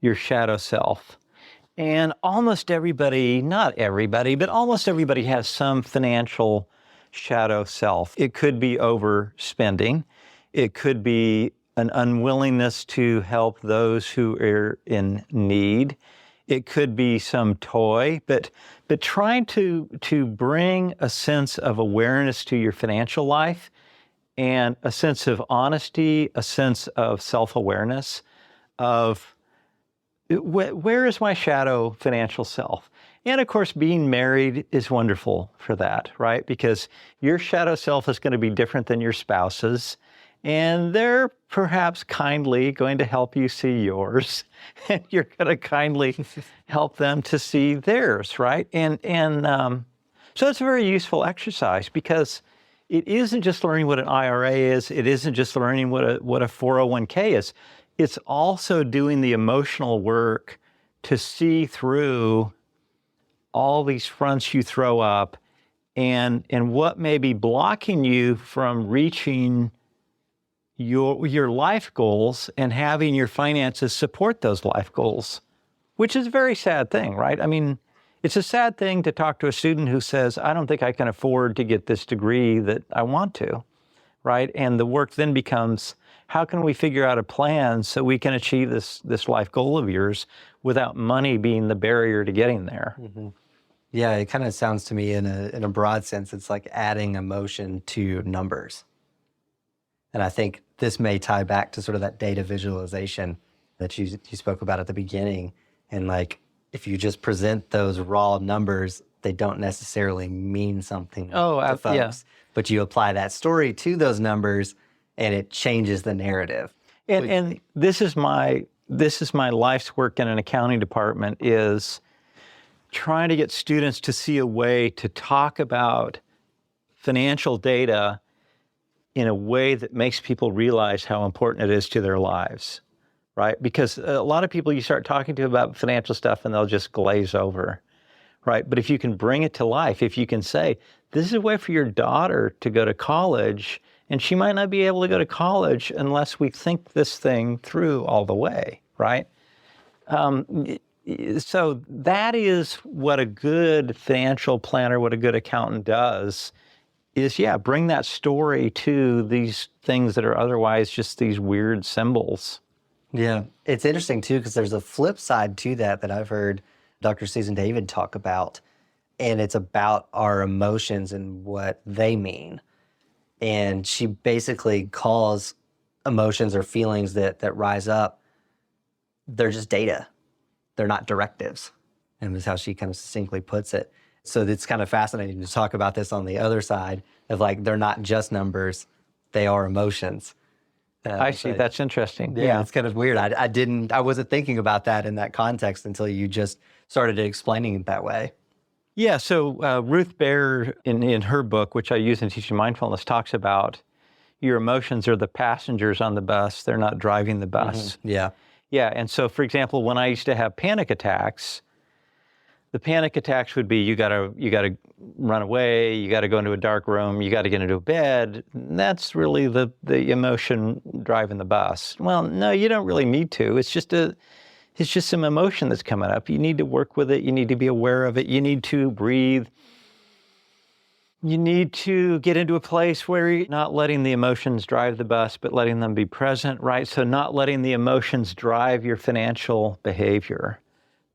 your shadow self. And almost everybody, not everybody, but almost everybody has some financial shadow self. It could be overspending. It could be an unwillingness to help those who are in need. It could be some toy, but trying to bring a sense of awareness to your financial life, and a sense of honesty, a sense of self-awareness of where is my shadow financial self? And of course, being married is wonderful for that, right? Because your shadow self is going to be different than your spouse's, and they're perhaps kindly going to help you see yours, and you're going to kindly help them to see theirs, right? And so it's a very useful exercise, because it isn't just learning what an IRA is. It isn't just learning what a 401k is. It's also doing the emotional work to see through all these fronts you throw up, and what may be blocking you from reaching your life goals and having your finances support those life goals, which is a very sad thing, right? It's a sad thing to talk to a student who says, I don't think I can afford to get this degree that I want to, right? And the work then becomes, how can we figure out a plan so we can achieve this life goal of yours without money being the barrier to getting there? Mm-hmm. Yeah, it kind of sounds to me in a broad sense, it's like adding emotion to numbers. And I think this may tie back to sort of that data visualization that you spoke about at the beginning. And like, if you just present those raw numbers they don't necessarily mean something Oh, to folks. yeah. But you apply that story to those numbers and it changes the narrative. And this is my life's work in an accounting department, is trying to get students to see a way to talk about financial data in a way that makes people realize how important it is to their lives, right? Because a lot of people you start talking to about financial stuff and they'll just glaze over, right? But if you can bring it to life, if you can say, this is a way for your daughter to go to college, and she might not be able to go to college unless we think this thing through all the way, right? So that is what a good financial planner, what a good accountant does, is, bring that story to these things that are otherwise just these weird symbols. Yeah, it's interesting too, because there's a flip side to that I've heard Dr. Susan David talk about, and it's about our emotions and what they mean. And she basically calls emotions or feelings that rise up, they're just data. They're not directives. And that's how she kind of succinctly puts it. So it's kind of fascinating to talk about this on the other side of, like, they're not just numbers, they are emotions. I see. That's interesting. Yeah, it's kind of weird. I wasn't thinking about that in that context until you just started explaining it that way. Yeah, so Ruth Baer, in her book, which I use in teaching mindfulness, talks about your emotions are the passengers on the bus. They're not driving the bus. Mm-hmm. Yeah. Yeah, and so, for example, when I used to have panic attacks, the panic attacks would be, you gotta run away, you gotta go into a dark room, you gotta get into a bed. That's really the emotion driving the bus. Well, no, you don't really need to. It's just some emotion that's coming up. You need to work with it. You need to be aware of it. You need to breathe. You need to get into a place where you're not letting the emotions drive the bus, but letting them be present, right? So not letting the emotions drive your financial behavior,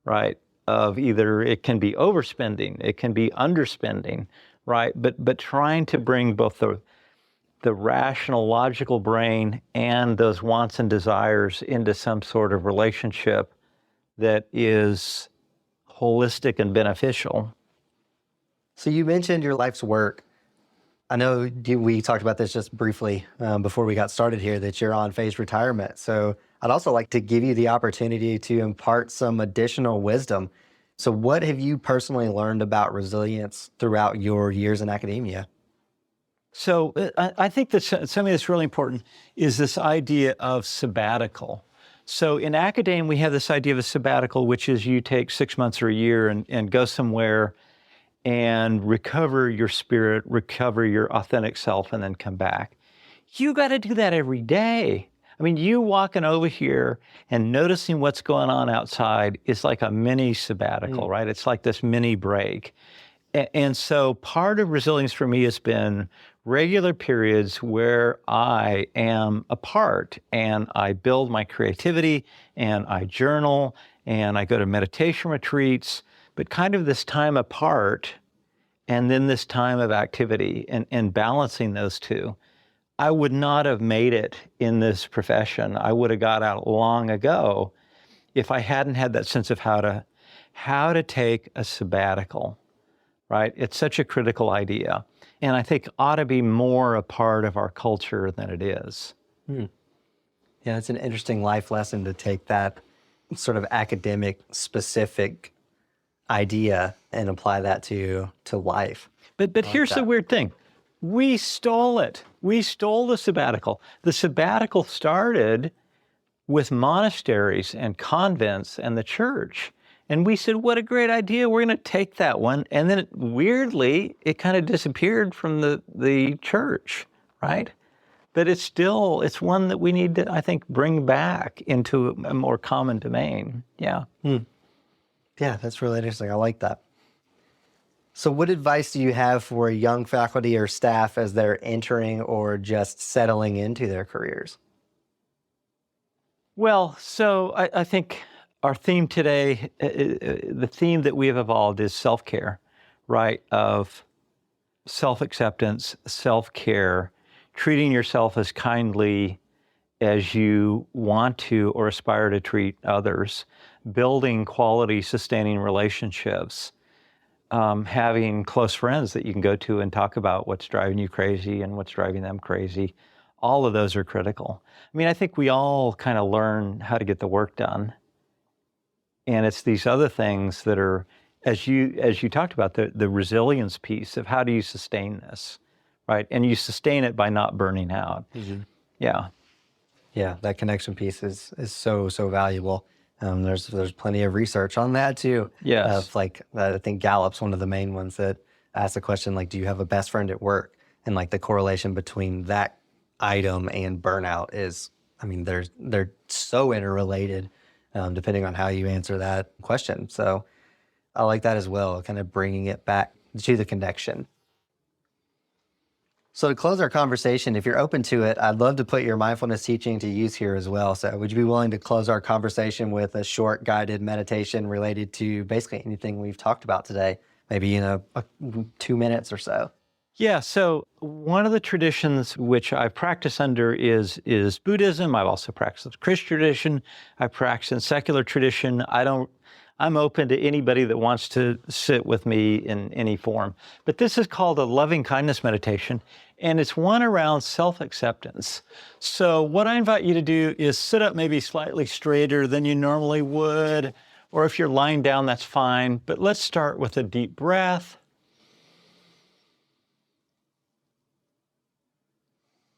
right? Of either it can be overspending, it can be underspending, right? But trying to bring both the rational, logical brain and those wants and desires into some sort of relationship that is holistic and beneficial. So you mentioned your life's work. I know we talked about this just briefly before we got started here, that you're on phased retirement. So I'd also like to give you the opportunity to impart some additional wisdom. So what have you personally learned about resilience throughout your years in academia? So I think that something that's really important is this idea of sabbatical. So in academia, we have this idea of a sabbatical, which is you take 6 months or a year and go somewhere and recover your spirit, recover your authentic self, and then come back. You got to do that every day. I mean, you walking over here and noticing what's going on outside is like a mini sabbatical, right? It's like this mini break. And so part of resilience for me has been regular periods where I am apart and I build my creativity and I journal and I go to meditation retreats, but kind of this time apart and then this time of activity and balancing those two. I would not have made it in this profession. I would have got out long ago if I hadn't had that sense of how to take a sabbatical, right? It's such a critical idea. And I think ought to be more a part of our culture than it is. Yeah, it's an interesting life lesson to take that sort of academic specific idea and apply that to life. But here's the weird thing. We stole it. We stole the sabbatical. The sabbatical started with monasteries and convents and the church. And we said, what a great idea. We're going to take that one. And then weirdly, it kind of disappeared from the church, right? But it's one that we need to, I think, bring back into a more common domain. Yeah. Yeah, that's really interesting. I like that. So what advice do you have for young faculty or staff as they're entering or just settling into their careers? Well, so I think our theme today, the theme that we have evolved is self-care, right? Of self-acceptance, self-care, treating yourself as kindly as you want to or aspire to treat others, building quality, sustaining relationships, having close friends that you can go to and talk about what's driving you crazy and what's driving them crazy. All of those are critical. I mean, I think we all kind of learn how to get the work done. And it's these other things that are, as you talked about, the resilience piece of how do you sustain this, right? And you sustain it by not burning out. Yeah. Yeah, that connection piece is so valuable. There's plenty of research on that too. Yes. Of like, I think Gallup's one of the main ones that asks the question, like, do you have a best friend at work? And like the correlation between that item and burnout is, I mean, they're so interrelated, depending on how you answer that question. So I like that as well, kind of bringing it back to the connection. So to close our conversation, if you're open to it, I'd love to put your mindfulness teaching to use here as well. So would you be willing to close our conversation with a short guided meditation related to basically anything we've talked about today? Maybe 2 minutes or so. Yeah, so one of the traditions which I practice under is Buddhism. I've also practiced the Christian tradition. I practice in secular tradition. I'm open to anybody that wants to sit with me in any form. But this is called a loving kindness meditation, and it's one around self-acceptance. So what I invite you to do is sit up maybe slightly straighter than you normally would, or if you're lying down, that's fine. But let's start with a deep breath.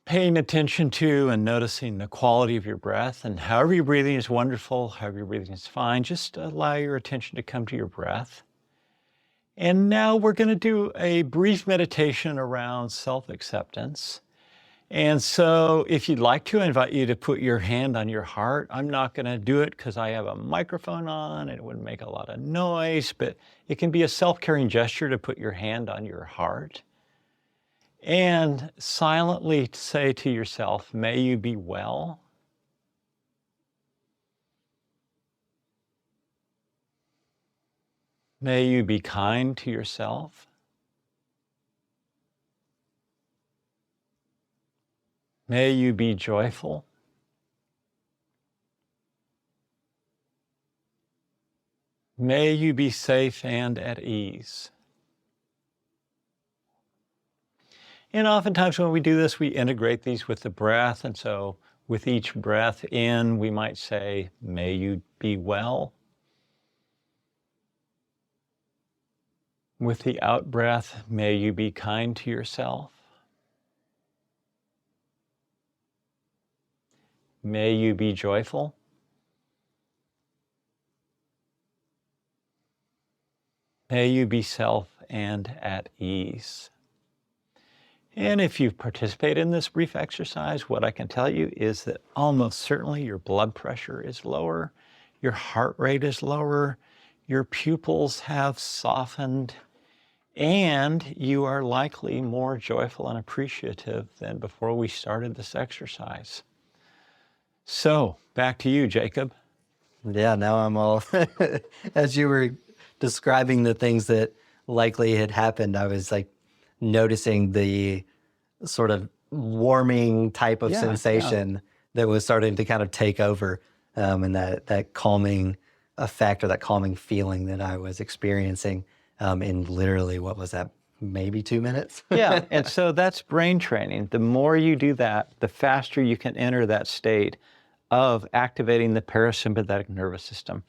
Paying attention to and noticing the quality of your breath, and however you're breathing is wonderful, however you're breathing is fine. Just allow your attention to come to your breath. And now we're going to do a brief meditation around self-acceptance. And so if you'd like to, I invite you to put your hand on your heart. I'm not going to do it because I have a microphone on and it would make a lot of noise, but it can be a self-caring gesture to put your hand on your heart. And silently say to yourself, may you be well. May you be kind to yourself. May you be joyful. May you be safe and at ease. And oftentimes when we do this, we integrate these with the breath. And so with each breath in, we might say, may you be well. With the out breath, may you be kind to yourself. May you be joyful. May you be self and at ease. And if you've participated in this brief exercise, what I can tell you is that almost certainly your blood pressure is lower, your heart rate is lower, your pupils have softened, and you are likely more joyful and appreciative than before we started this exercise. So, back to you, Jacob. Yeah, now I'm all, as you were describing the things that likely had happened, I was like noticing the sort of warming type of sensation that was starting to kind of take over, and that calming effect or that calming feeling that I was experiencing in literally, what was that, maybe 2 minutes? Yeah, and so that's brain training. The more you do that, the faster you can enter that state of activating the parasympathetic nervous system,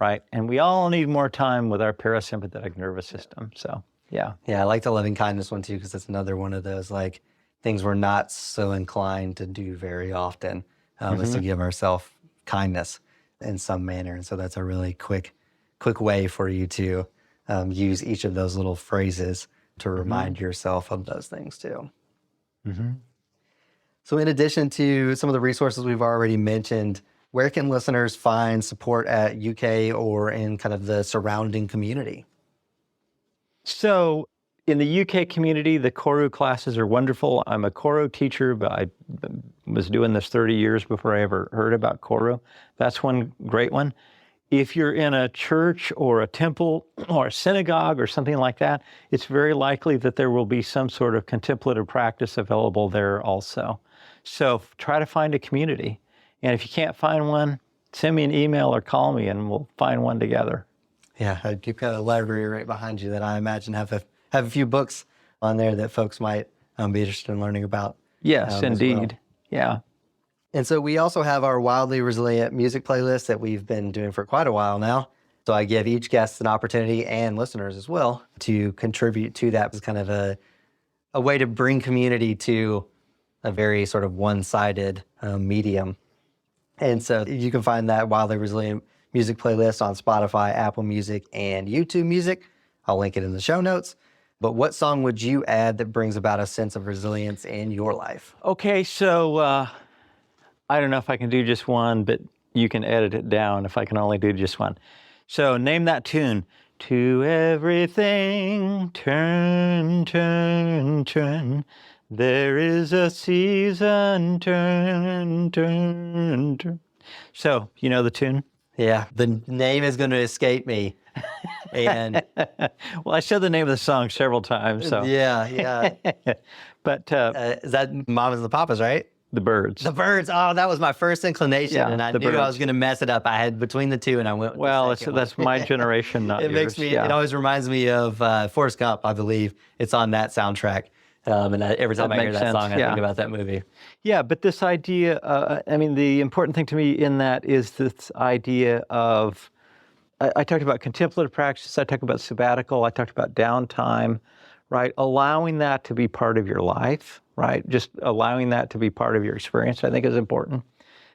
right? And we all need more time with our parasympathetic nervous system, so yeah. Yeah, I like the loving kindness one too, because it's another one of those like things we're not so inclined to do very often, is to give ourselves kindness in some manner. And so that's a really quick way for you to use each of those little phrases to remind yourself of those things too. So in addition to some of the resources we've already mentioned, where can listeners find support at UK or in kind of the surrounding community? So in the UK community, the Koru classes are wonderful. I'm a Koru teacher, but I was doing this 30 years before I ever heard about Koru. That's one great one. If you're in a church or a temple or a synagogue or something like that, it's very likely that there will be some sort of contemplative practice available there also. So try to find a community. And if you can't find one, send me an email or call me and we'll find one together. Yeah, you've got a library right behind you that I imagine have a few books on there that folks might be interested in learning about. Yes, indeed. Well. Yeah. And so we also have our Wildly Resilient music playlist that we've been doing for quite a while now. So I give each guest an opportunity, and listeners as well, to contribute to that as kind of a way to bring community to a very sort of one-sided medium. And so you can find that Wildly Resilient music playlist on Spotify, Apple Music, and YouTube Music. I'll link it in the show notes. But what song would you add that brings about a sense of resilience in your life? Okay, so I don't know if I can do just one, but you can edit it down if I can only do just one. So name that tune. To everything, turn, turn, turn. There is a season, turn, turn, turn. So, you know the tune? Yeah, the name is going to escape me. And well, I said the name of the song several times. So yeah. But is that Mamas and the Papas, right? The Birds. The Birds. Oh, that was my first inclination, and I knew Birds. I was going to mess it up. I had between the two, and I went with well, the that's my generation, not it yours. makes me. It always reminds me of Forrest Gump. I believe it's on that soundtrack. And every time I hear that song, I think about that movie. Yeah, but this idea, I mean, the important thing to me in that is this idea of, I talked about contemplative practice, I talked about sabbatical, I talked about downtime, right? Allowing that to be part of your life, right? Just allowing that to be part of your experience, I think is important.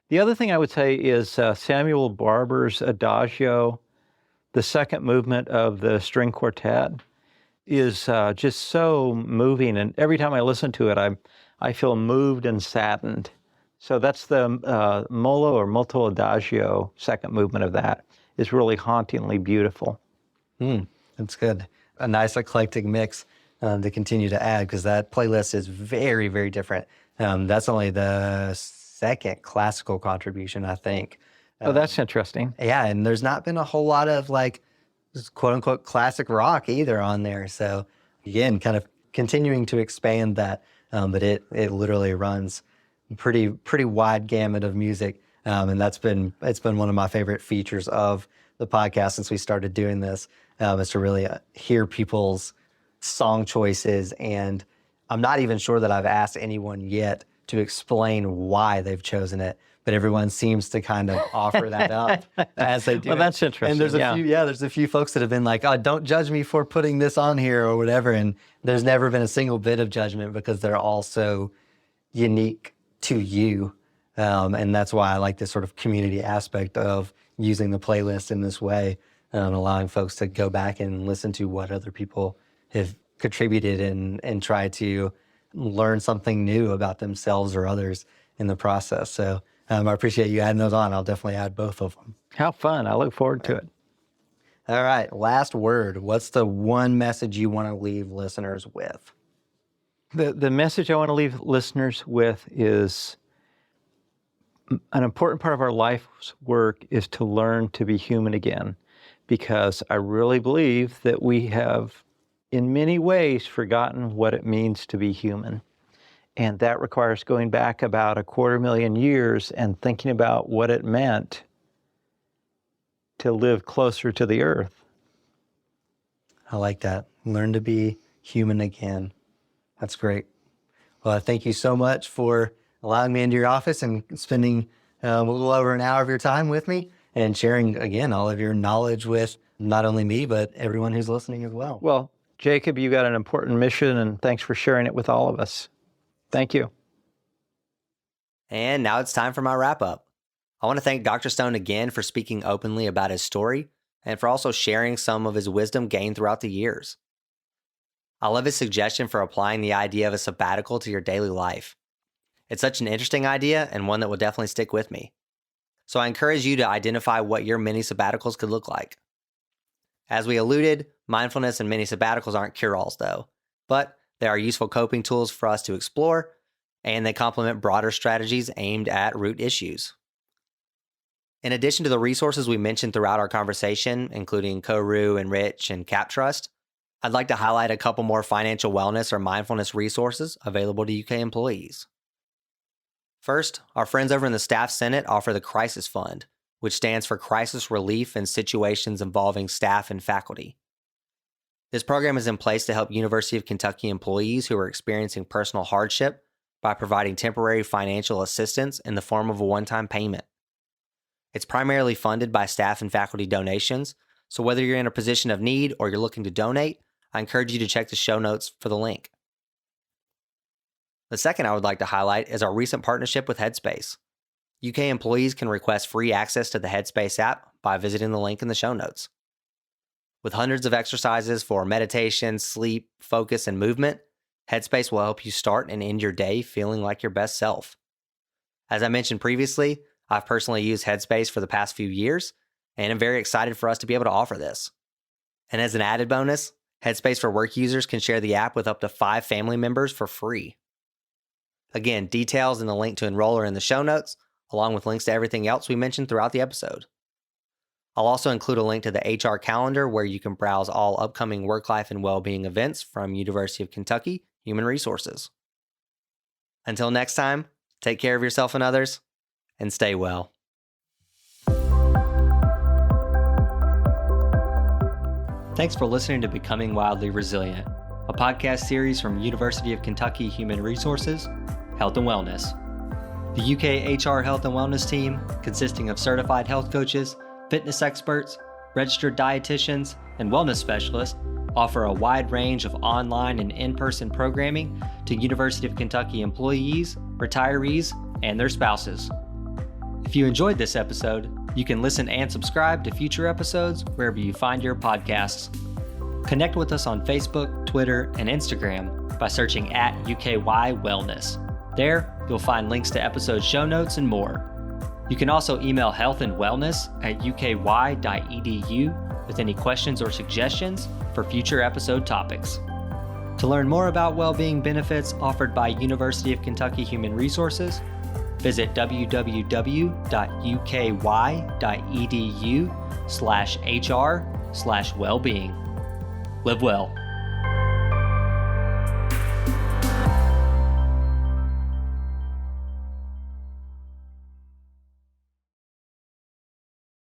The other thing I would say is Samuel Barber's Adagio, the second movement of the string quartet, is just so moving, and every time I listen to it, I feel moved and saddened. So that's the Molo or Molto Adagio, second movement of that, is really hauntingly beautiful. That's good. A nice eclectic mix to continue to add, because that playlist is very, very different. That's only the second classical contribution, I think. Oh, that's interesting. Yeah, and there's not been a whole lot of like quote unquote classic rock either on there. So again, kind of continuing to expand that, but it literally runs pretty wide gamut of music, and it's been one of my favorite features of the podcast since we started doing this, is to really hear people's song choices. And I'm not even sure that I've asked anyone yet to explain why they've chosen it, but everyone seems to kind of offer that up as they do. Well, that's interesting. And there's a few folks that have been like, "Oh, don't judge me for putting this on here," or whatever. And there's never been a single bit of judgment, because they're all so unique to you. And that's why I like this sort of community aspect of using the playlist in this way, allowing folks to go back and listen to what other people have contributed and try to learn something new about themselves or others in the process. So I appreciate you adding those on. I'll definitely add both of them. How fun. I look forward to it. All right. Last word. What's the one message you want to leave listeners with? The message I want to leave listeners with is an important part of our life's work is to learn to be human again, because I really believe that we have, in many ways, forgotten what it means to be human. And that requires going back about 250,000 years and thinking about what it meant to live closer to the earth. I like that. Learn to be human again. That's great. Well, thank you so much for allowing me into your office and spending a little over an hour of your time with me and sharing, again, all of your knowledge with not only me, but everyone who's listening as well. Well, Jacob, you got an important mission, and thanks for sharing it with all of us. Thank you. And now it's time for my wrap up. I want to thank Dr. Stone again for speaking openly about his story and for also sharing some of his wisdom gained throughout the years. I love his suggestion for applying the idea of a sabbatical to your daily life. It's such an interesting idea and one that will definitely stick with me. So I encourage you to identify what your mini sabbaticals could look like. As we alluded, mindfulness and mini sabbaticals aren't cure-alls though, but they are useful coping tools for us to explore, and they complement broader strategies aimed at root issues. In addition to the resources we mentioned throughout our conversation, including Koru, Enrich, and CapTrust, I'd like to highlight a couple more financial wellness or mindfulness resources available to UK employees. First, our friends over in the Staff Senate offer the Crisis Fund, which stands for Crisis Relief in Situations Involving Staff and Faculty. This program is in place to help University of Kentucky employees who are experiencing personal hardship by providing temporary financial assistance in the form of a one-time payment. It's primarily funded by staff and faculty donations, so whether you're in a position of need or you're looking to donate, I encourage you to check the show notes for the link. The second I would like to highlight is our recent partnership with Headspace. UK employees can request free access to the Headspace app by visiting the link in the show notes. With hundreds of exercises for meditation, sleep, focus, and movement, Headspace will help you start and end your day feeling like your best self. As I mentioned previously, I've personally used Headspace for the past few years, and I'm very excited for us to be able to offer this. And as an added bonus, Headspace for Work users can share the app with up to 5 family members for free. Again, details and the link to enroll are in the show notes, along with links to everything else we mentioned throughout the episode. I'll also include a link to the HR calendar where you can browse all upcoming work life and well-being events from University of Kentucky Human Resources. Until next time, take care of yourself and others, and stay well. Thanks for listening to Becoming Wildly Resilient, a podcast series from University of Kentucky Human Resources, Health and Wellness. The UK HR Health and Wellness team, consisting of certified health coaches, fitness experts, registered dietitians, and wellness specialists, offer a wide range of online and in-person programming to University of Kentucky employees, retirees, and their spouses. If you enjoyed this episode, you can listen and subscribe to future episodes wherever you find your podcasts. Connect with us on Facebook, Twitter, and Instagram by searching @UKY Wellness. There, you'll find links to episode show notes and more. You can also email healthandwellness@uky.edu with any questions or suggestions for future episode topics. To learn more about well-being benefits offered by University of Kentucky Human Resources, visit www.uky.edu/HR/wellbeing. Live well.